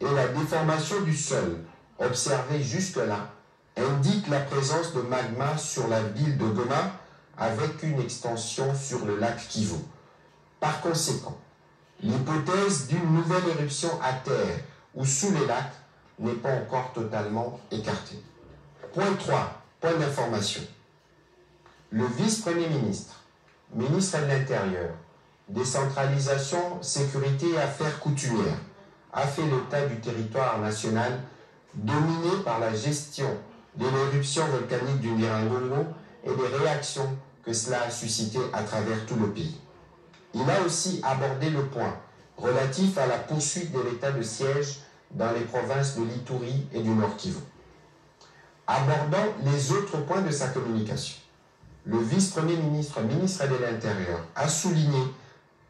et la déformation du sol observées jusque-là indiquent la présence de magma sur la ville de Goma avec une extension sur le lac Kivu. Par conséquent, l'hypothèse d'une nouvelle éruption à terre ou sous les lacs n'est pas encore totalement écartée. Point 3, point d'information. Le vice-premier ministre, ministre de l'Intérieur, décentralisation, sécurité et affaires coutumières, a fait l'état du territoire national dominé par la gestion de l'éruption volcanique du Nyiragongo et des réactions que cela a suscité à travers tout le pays. Il a aussi abordé le point relatif à la poursuite de l'état de siège dans les provinces de l'Ituri et du Nord Kivu. Abordant les autres points de sa communication, le vice-premier ministre, ministre de l'Intérieur, a souligné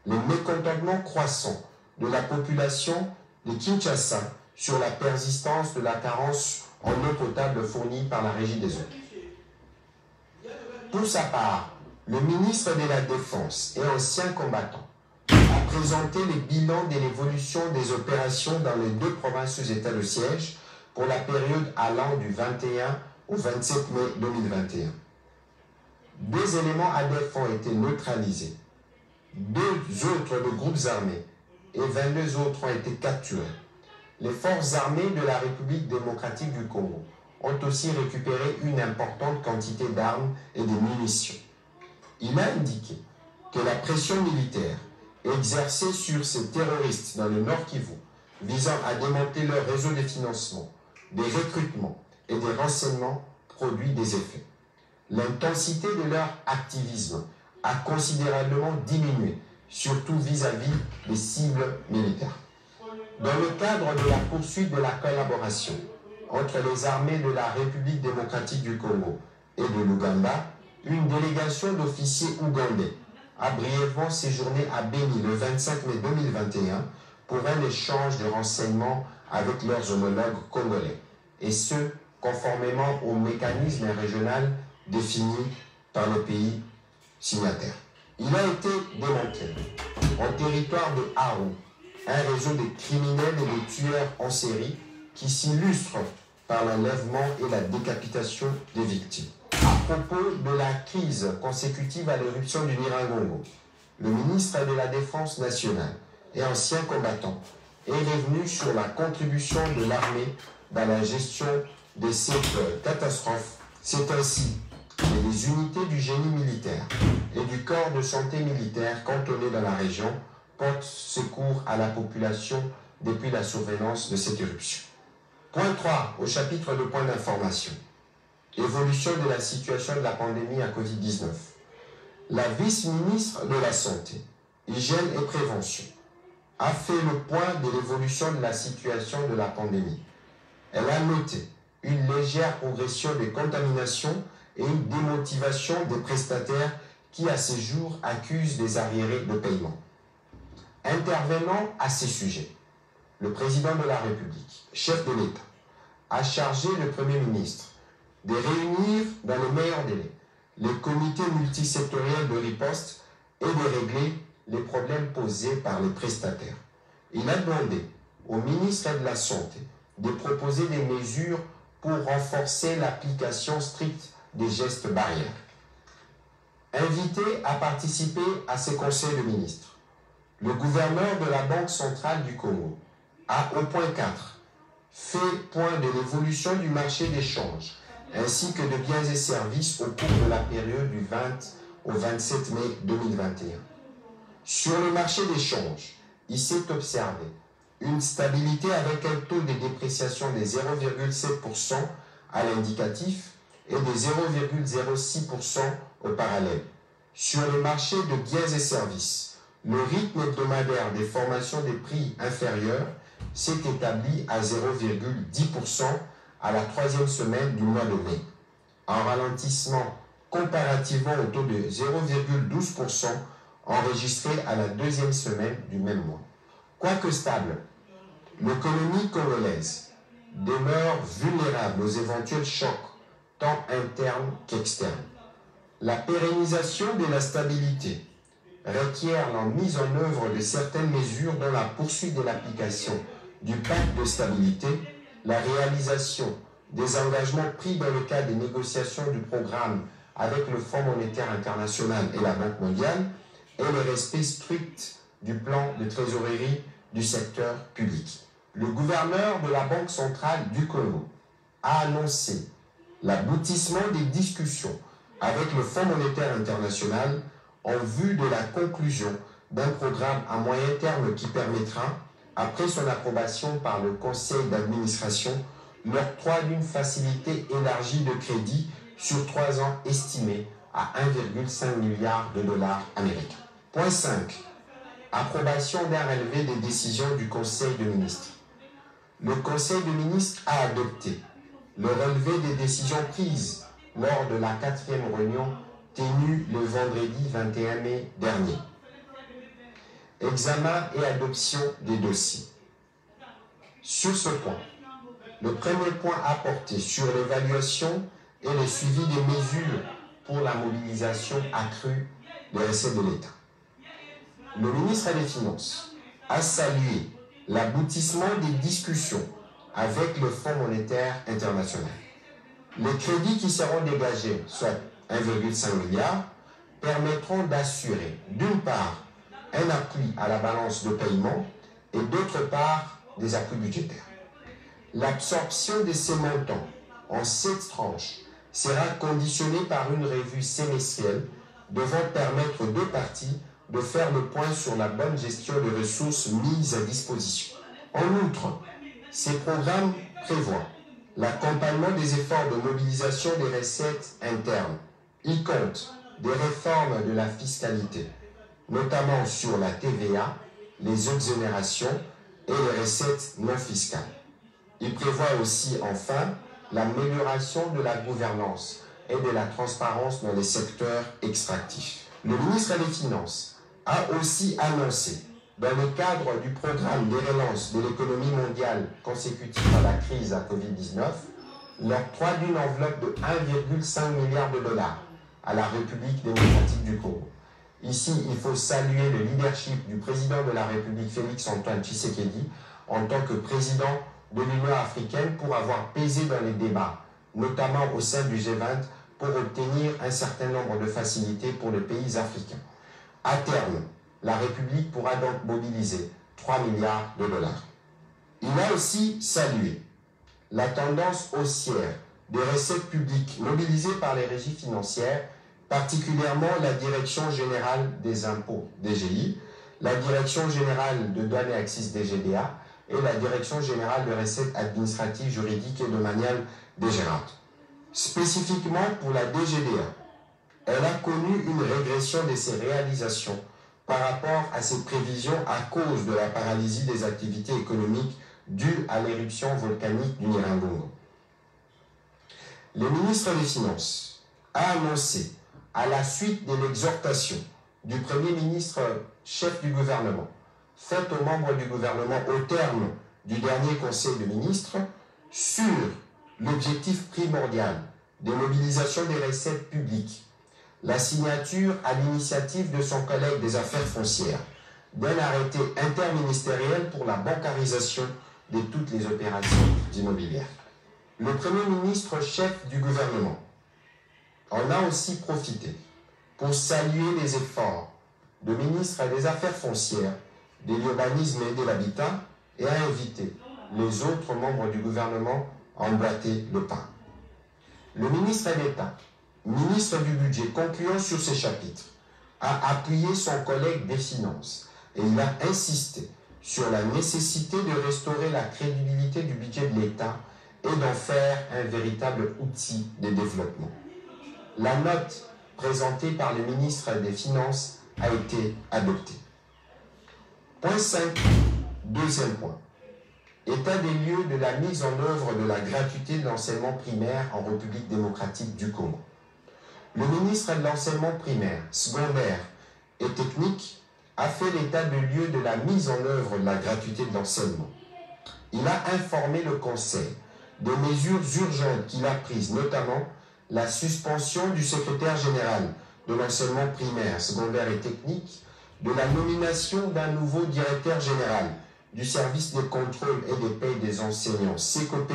le mécontentement croissant de la population de Kinshasa sur la persistance de la carence en eau potable fournie par la Régie des eaux. Pour sa part, le ministre de la Défense et ancien combattant a présenté les bilans de l'évolution des opérations dans les deux provinces sous état de siège pour la période allant du 21 au 27 mai 2021. 2 éléments ADF ont été neutralisés, 2 autres de groupes armés et 22 autres ont été capturés. Les forces armées de la République démocratique du Congo ont aussi récupéré une importante quantité d'armes et de munitions. Il a indiqué que la pression militaire exercée sur ces terroristes dans le Nord Kivu, visant à démonter leur réseau de financement, des recrutements et des renseignements, produit des effets. L'intensité de leur activisme a considérablement diminué, surtout vis-à-vis des cibles militaires. Dans le cadre de la poursuite de la collaboration entre les armées de la République démocratique du Congo et de l'Ouganda, une délégation d'officiers ougandais a brièvement séjourné à Beni le 25 mai 2021 pour un échange de renseignements avec leurs homologues congolais, et ce, conformément au mécanisme régional défini par le pays signataire. Il a été démantelé en territoire de Aru, un réseau de criminels et de tueurs en série qui s'illustre par l'enlèvement et la décapitation des victimes. À propos de la crise consécutive à l'éruption du Nyiragongo, le ministre de la Défense nationale et ancien combattant est revenu sur la contribution de l'armée dans la gestion de cette catastrophe. C'est ainsi que les unités du génie militaire et du corps de santé militaire cantonnés dans la région portent secours à la population depuis la survenance de cette éruption. Point 3, au chapitre de points d'information. Évolution de la situation de la pandémie à Covid-19. La vice-ministre de la Santé, Hygiène et Prévention a fait le point de l'évolution de la situation de la pandémie. Elle a noté une légère progression des contaminations et une démotivation des prestataires qui, à ce jour, accusent des arriérés de paiement. Intervenant à ces sujets, le président de la République, chef de l'État, a chargé le Premier ministre de réunir dans le meilleur délai les comités multisectoriels de riposte et de régler les problèmes posés par les prestataires. Il a demandé au ministre de la Santé de proposer des mesures pour renforcer l'application stricte des gestes barrières. Invité à participer à ce conseil de ministres, le gouverneur de la Banque centrale du Congo a, au point 4, fait point de l'évolution du marché d'échange ainsi que de biens et services au cours de la période du 20 au 27 mai 2021. Sur le marché d'échange, il s'est observé une stabilité avec un taux de dépréciation de 0,7% à l'indicatif et de 0,06% au parallèle. Sur le marché de biens et services, le rythme hebdomadaire des formations des prix inférieurs s'est établi à 0,10% à la troisième semaine du mois de mai, en ralentissement comparativement au taux de 0,12% enregistré à la deuxième semaine du même mois. Quoique stable, l'économie congolaise demeure vulnérable aux éventuels chocs, tant internes qu'externes. La pérennisation de la stabilité requiert la mise en œuvre de certaines mesures dont la poursuite de l'application du pacte de stabilité, la réalisation des engagements pris dans le cadre des négociations du programme avec le Fonds monétaire international et la Banque mondiale et le respect strict du plan de trésorerie du secteur public. Le gouverneur de la Banque centrale du Congo a annoncé l'aboutissement des discussions avec le Fonds monétaire international en vue de la conclusion d'un programme à moyen terme qui permettra, après son approbation par le conseil d'administration, l'octroi d'une facilité élargie de crédit sur 3 ans estimée à 1,5 milliard de dollars américains. Point 5. Approbation d'un relevé des décisions du Conseil de ministres. Le Conseil de ministres a adopté le relevé des décisions prises lors de la 4e réunion tenue le vendredi 21 mai dernier. Examen et adoption des dossiers. Sur ce point, le premier point a porté sur l'évaluation et le suivi des mesures pour la mobilisation accrue des recettes de l'État. Le ministre des Finances a salué l'aboutissement des discussions avec le Fonds monétaire international. Les crédits qui seront dégagés, soit 1,5 milliard, permettront d'assurer, d'une part, un appui à la balance de paiement et d'autre part, des appuis budgétaires. L'absorption de ces montants en 7 tranches sera conditionnée par une revue semestrielle devant permettre aux deux parties de faire le point sur la bonne gestion des ressources mises à disposition. En outre, ces programmes prévoient l'accompagnement des efforts de mobilisation des recettes internes. Ils comptent des réformes de la fiscalité, notamment sur la TVA, les exonérations et les recettes non fiscales. Il prévoit aussi, enfin, l'amélioration de la gouvernance et de la transparence dans les secteurs extractifs. Le ministre des Finances a aussi annoncé Dans le cadre du programme de relance de l'économie mondiale consécutive à la crise à Covid-19, l'octroi d'une enveloppe de 1,5 milliard de dollars à la République démocratique du Congo. Ici, il faut saluer le leadership du président de la République, Félix-Antoine Tshisekedi, en tant que président de l'Union africaine pour avoir pesé dans les débats, notamment au sein du G20, pour obtenir un certain nombre de facilités pour les pays africains. À terme, la République pourra donc mobiliser 3 milliards de dollars. Il a aussi salué la tendance haussière des recettes publiques mobilisées par les régies financières, particulièrement la Direction générale des impôts, DGI, la Direction générale de douane et axes, DGDA, et la Direction générale de recettes administratives, juridiques et domaniales, DGRAT. Spécifiquement pour la DGDA, elle a connu une régression de ses réalisations par rapport à ses prévisions à cause de la paralysie des activités économiques due à l'éruption volcanique du Nyiragongo. Le ministre des Finances a annoncé, à la suite de l'exhortation du Premier ministre chef du gouvernement, faite aux membres du gouvernement au terme du dernier Conseil de ministres, sur l'objectif primordial de mobilisation des recettes publiques, la signature à l'initiative de son collègue des affaires foncières d'un arrêté interministériel pour la bancarisation de toutes les opérations immobilières. Le Premier ministre chef du gouvernement en a aussi profité pour saluer les efforts du ministre des Affaires foncières, de l'urbanisme et de l'habitat et a invité les autres membres du gouvernement à emboîter le pas. Le ministre d'État, ministre du Budget, concluant sur ces chapitres, a appuyé son collègue des Finances et il a insisté sur la nécessité de restaurer la crédibilité du budget de l'État et d'en faire un véritable outil de développement. La note présentée par le ministre des Finances a été adoptée. Point 5, deuxième point. État des lieux de la mise en œuvre de la gratuité de l'enseignement primaire en République démocratique du Congo. Le ministre de l'enseignement primaire, secondaire et technique a fait l'état de lieu de la mise en œuvre de la gratuité de l'enseignement. Il a informé le Conseil des mesures urgentes qu'il a prises, notamment la suspension du secrétaire général de l'enseignement primaire, secondaire et technique, de la nomination d'un nouveau directeur général du service de contrôle et des paies des enseignants, CECOPE,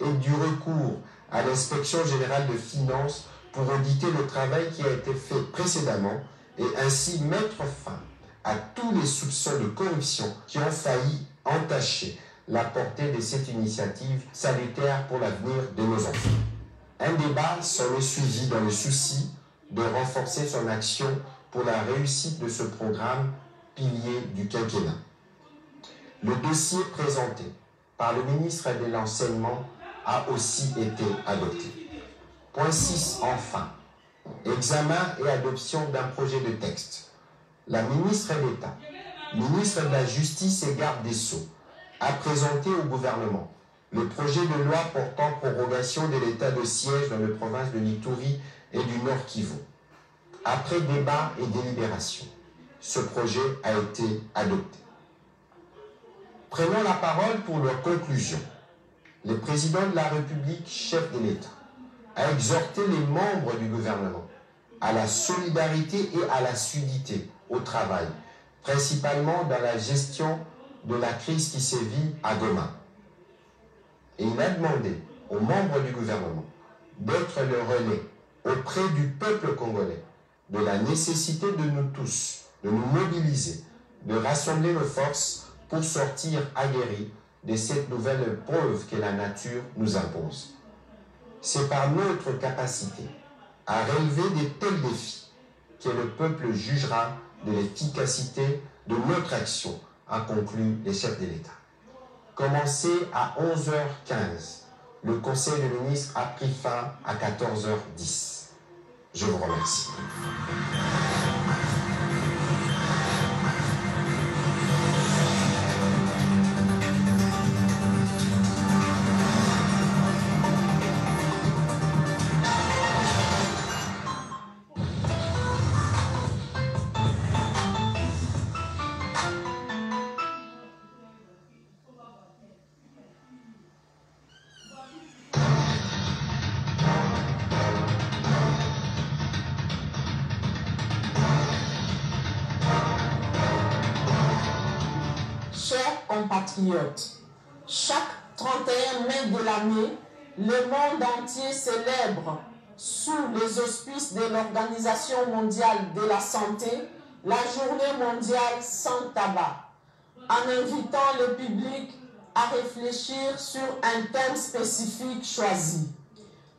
et du recours à l'inspection générale de finances pour auditer le travail qui a été fait précédemment et ainsi mettre fin à tous les soupçons de corruption qui ont failli entacher la portée de cette initiative salutaire pour l'avenir de nos enfants. Un débat s'en est suivi dans le souci de renforcer son action pour la réussite de ce programme pilier du quinquennat. Le dossier présenté par le ministre de l'Enseignement a aussi été adopté. Point 6, enfin, examen et adoption d'un projet de texte. La ministre d'État, ministre de la Justice et garde des Sceaux, a présenté au gouvernement le projet de loi portant prorogation de l'état de siège dans les provinces de l'Ituri et du Nord Kivu. Après débat et délibération, ce projet a été adopté. Prenons la parole pour leur conclusion. Le président de la République, chef de l'État, a exhorté les membres du gouvernement à la solidarité et à la sudité au travail, principalement dans la gestion de la crise qui sévit à Goma. Et il a demandé aux membres du gouvernement d'être le relais auprès du peuple congolais de la nécessité de nous tous, de nous mobiliser, de rassembler nos forces pour sortir aguerris de cette nouvelle épreuve que la nature nous impose. C'est par notre capacité à relever de tels défis que le peuple jugera de l'efficacité de notre action, a conclu les chefs de l'État. Commencé à 11h15, le Conseil de ministres a pris fin à 14h10. Je vous remercie. compatriotes, chaque 31 mai de l'année, le monde entier célèbre, sous les auspices de l'Organisation mondiale de la santé, la journée mondiale sans tabac, en invitant le public à réfléchir sur un thème spécifique choisi.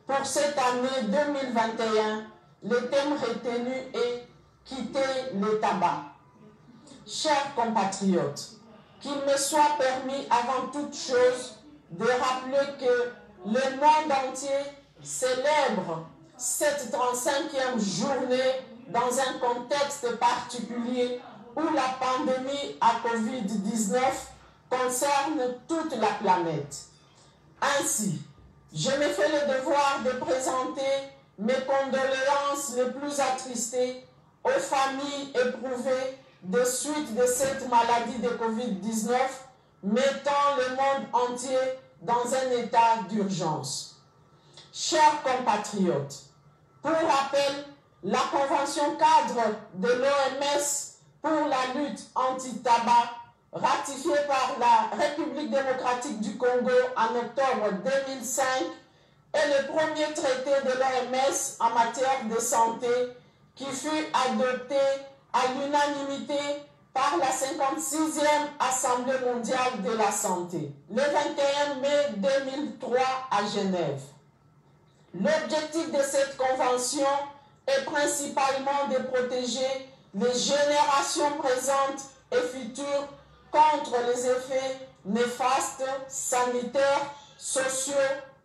Pour cette année 2021, le thème retenu est « Quitter le tabac ». Chers compatriotes, qu'il me soit permis avant toute chose de rappeler que le monde entier célèbre cette 35e journée dans un contexte particulier où la pandémie à Covid-19 concerne toute la planète. Ainsi, je me fais le devoir de présenter mes condoléances les plus attristées aux familles éprouvées de suite de cette maladie de Covid-19, mettant le monde entier dans un état d'urgence. Chers compatriotes, pour rappel, la Convention cadre de l'OMS pour la lutte anti-tabac, ratifiée par la République démocratique du Congo en octobre 2005, est le premier traité de l'OMS en matière de santé qui fut adopté à l'unanimité par la 56e Assemblée mondiale de la santé, le 21 mai 2003 à Genève. L'objectif de cette convention est principalement de protéger les générations présentes et futures contre les effets néfastes, sanitaires, sociaux,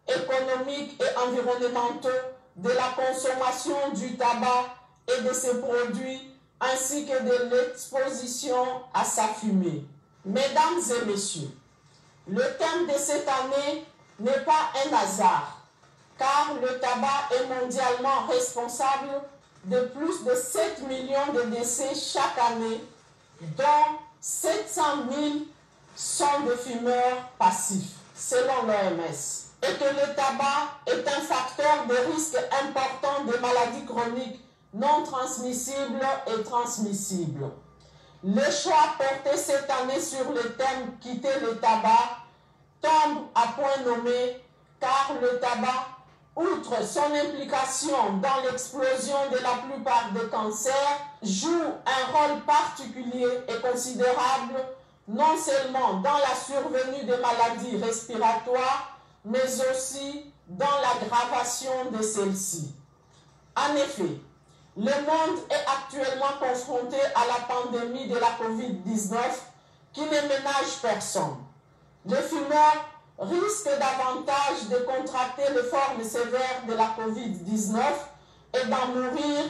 économiques et environnementaux de la consommation du tabac et de ses produits, ainsi que de l'exposition à sa fumée. Mesdames et messieurs, le thème de cette année n'est pas un hasard, car le tabac est mondialement responsable de plus de 7 millions de décès chaque année, dont 700 000 sont des fumeurs passifs, selon l'OMS, et que le tabac est un facteur de risque important de maladies chroniques non transmissibles et transmissibles. Le choix porté cette année sur le thème « Quitter le tabac » tombe à point nommé, car le tabac, outre son implication dans l'explosion de la plupart des cancers, joue un rôle particulier et considérable non seulement dans la survenue des maladies respiratoires, mais aussi dans l'aggravation de celles-ci. En effet, le monde est actuellement confronté à la pandémie de la Covid-19 qui ne ménage personne. Les fumeurs risquent davantage de contracter les formes sévères de la Covid-19 et d'en mourir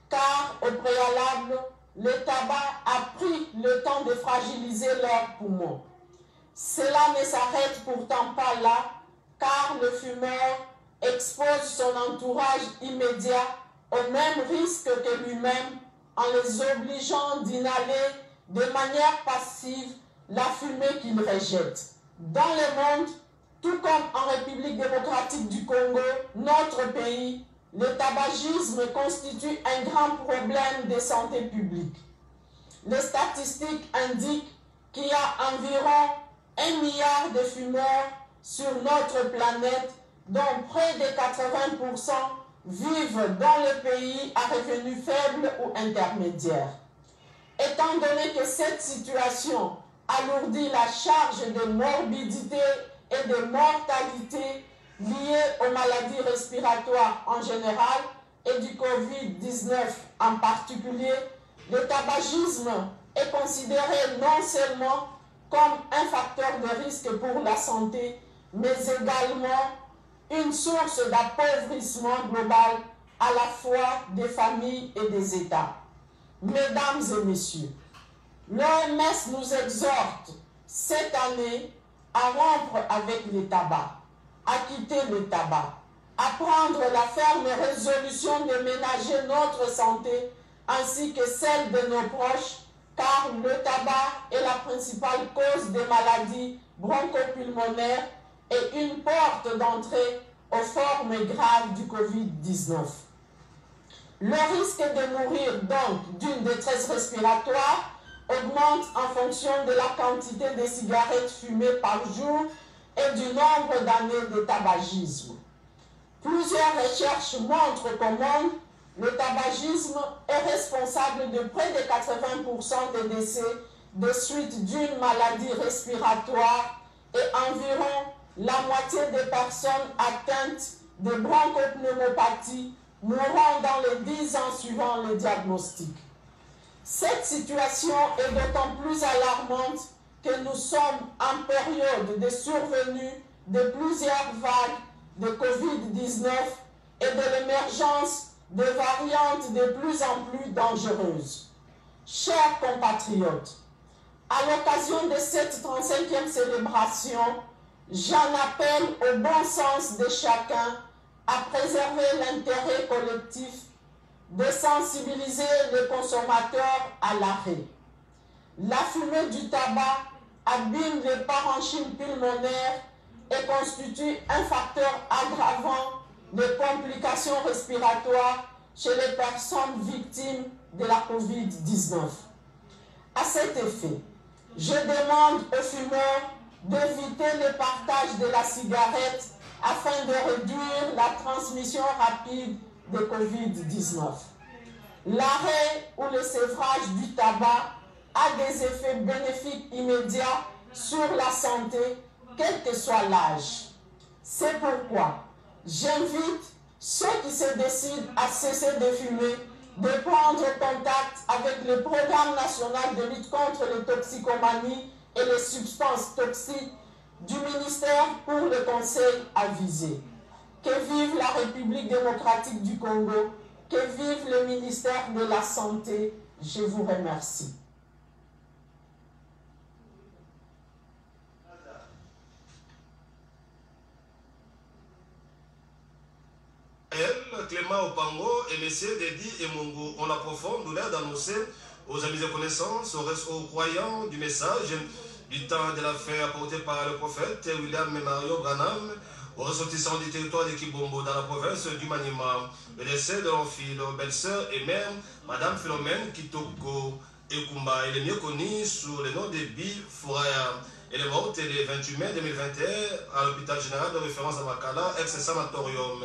car, au préalable, le tabac a pris le temps de fragiliser leurs poumons. Cela ne s'arrête pourtant pas là, car le fumeur expose son entourage immédiat au même risque que lui-même en les obligeant d'inhaler de manière passive la fumée qu'il rejette. Dans le monde, tout comme en République démocratique du Congo, notre pays, le tabagisme constitue un grand problème de santé publique. Les statistiques indiquent qu'il y a environ 1 milliard de fumeurs sur notre planète, dont près de 80% vivent dans le pays à revenus faibles ou intermédiaires. Étant donné que cette situation alourdit la charge de morbidité et de mortalité liées aux maladies respiratoires en général et du Covid-19 en particulier, le tabagisme est considéré non seulement comme un facteur de risque pour la santé, mais également une source d'appauvrissement global à la fois des familles et des États. Mesdames et messieurs, l'OMS nous exhorte cette année à rompre avec le tabac, à quitter le tabac, à prendre la ferme résolution de ménager notre santé ainsi que celle de nos proches, car le tabac est la principale cause des maladies bronchopulmonaires et une porte d'entrée aux formes graves du Covid-19. Le risque de mourir donc d'une détresse respiratoire augmente en fonction de la quantité de cigarettes fumées par jour et du nombre d'années de tabagisme. Plusieurs recherches montrent qu'au monde, le tabagisme est responsable de près de 80% des décès de suite d'une maladie respiratoire et environ la moitié des personnes atteintes de bronchopneumopathie mourront dans les 10 ans suivant le diagnostic. Cette situation est d'autant plus alarmante que nous sommes en période de survenue de plusieurs vagues de Covid-19 et de l'émergence de variantes de plus en plus dangereuses. Chers compatriotes, à l'occasion de cette 35e célébration, j'en appelle au bon sens de chacun à préserver l'intérêt collectif, de sensibiliser les consommateurs à l'arrêt. La fumée du tabac abîme les parenchymes pulmonaires et constitue un facteur aggravant de complications respiratoires chez les personnes victimes de la Covid-19. À cet effet, je demande aux fumeurs d'éviter le partage de la cigarette afin de réduire la transmission rapide de Covid-19. L'arrêt ou le sévrage du tabac a des effets bénéfiques immédiats sur la santé, quel que soit l'âge. C'est pourquoi j'invite ceux qui se décident à cesser de fumer de prendre contact avec le Programme national de lutte contre les toxicomanies et les substances toxiques du ministère pour le conseil avisé. Que vive la République démocratique du Congo, que vive le ministère de la Santé. Je vous remercie. Clément Opango et M. Dedi Emongo, on approfonde l'air d'annoncer aux amis et connaissances, aux croyants du message du temps de la fin apporté par le prophète William Mario Branham aux ressortissants du territoire de Kibombo dans la province du Maniema, le décès de leur fille, leur belle-sœur et mère, Madame Philomène Kitoko Ekumba. Elle est mieux connue sous le nom de Bi Fouraya. Elle est morte le 28 mai 2021 à l'hôpital général de référence à Makala, ex-sanatorium.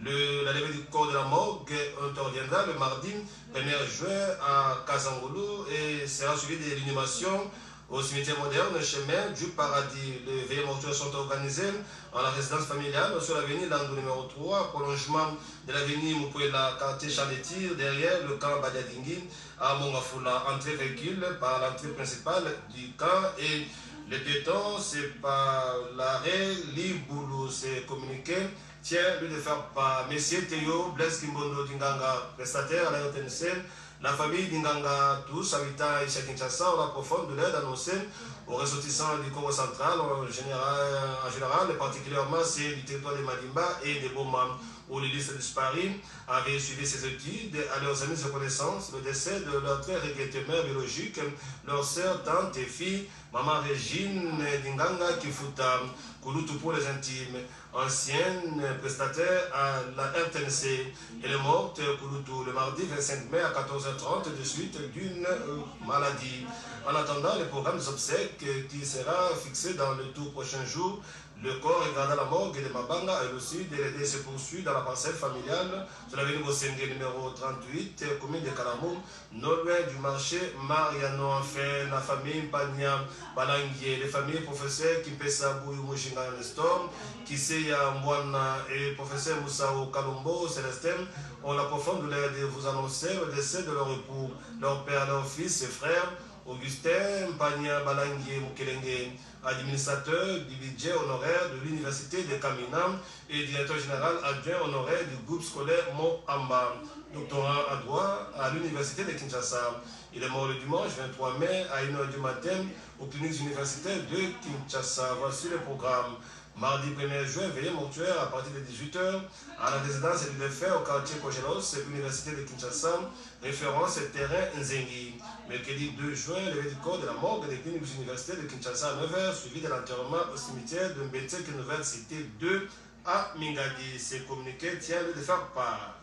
La levée du corps de la morgue interviendra le mardi 1er juin à Kazangolo et sera suivi de l'inhumation au cimetière moderne chemin du Paradis. Les veillées mortuaires sont organisées en la résidence familiale sur l'avenue Landou numéro 3, prolongement de l'avenue Moukwela, quartier Chanetir, derrière le camp Badiadingi à Mongafula. Entrée véhicule par l'entrée principale du camp et les piétons, c'est par l'arrêt Liboulou, c'est communiqué. Tiens, lui de faire par Messieurs Théo, Blaise Kimbondo Dinganga, prestataire à la RTNC, la famille Dinganga, tous habitants ici à Kinshasa, on approfonde de l'aide annoncée aux ressortissants du Congo central, en général, et particulièrement ceux du territoire de Madimba et de Boma, où les listes disparues avaient suivi ces études à leurs amis de connaissance, le décès de leur très regrettée mère biologique, leur sœur, tante et fille, maman Régine Dinganga Kifuta, Kouloutou pour les intimes, ancienne prestataire à la RTNC. Elle est morte Kouloutou le mardi 25 mai à 14h30 de suite d'une maladie. En attendant le programme des obsèques qui sera fixé dans le tout prochain jour, le corps est gardé à la morgue de Mabanga et aussi DLD se poursuit dans la parcelle familiale sur l'avenue Bossende numéro 38, commune de Kalamou, non loin du marché Mariano. Enfin, la famille Pagna Balanguier, les familles professeurs Kimpesa Bouyou Mouchinga Nestor, Kiseya Mwana et professeur Moussao Kalombo Célestin ont la profonde douleur de vous annoncer le décès de leur époux, leur père, leur fils et frères, Augustin Pagna Balanguier Moukelenge, administrateur du budget honoraire de l'université de Kamina et directeur général adjoint honoraire du groupe scolaire Mo-Amba, doctorant à droit à l'université de Kinshasa. Il est mort le dimanche 23 mai à 1h du matin aux cliniques universitaires de Kinshasa. Voici le programme. Mardi 1er juin, veillée mortuaire à partir de 18h à la résidence du défunt au quartier Kogelos, l'université de Kinshasa, référence terrain Nzengi. Mercredi 2 juin, levée du corps de la morgue des cliniques universitaires de Kinshasa à 9h, suivi de l'enterrement au cimetière de Mbetsek Nouvelle Cité 2 à Mingadi. Ces communiqués tiennent de faire part.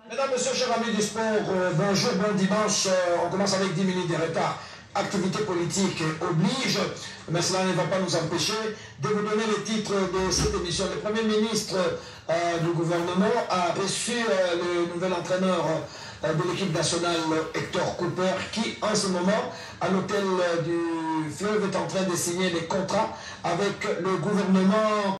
Mesdames, Messieurs, chers amis du sport, bonjour, bon dimanche. On commence avec 10 minutes de retard. activité politique oblige, mais cela ne va pas nous empêcher de vous donner le titre de cette émission. Le Premier ministre du gouvernement a reçu le nouvel entraîneur de l'équipe nationale, Hector Cooper, qui en ce moment, à l'hôtel du Fleuve, est en train de signer des contrats avec le gouvernement.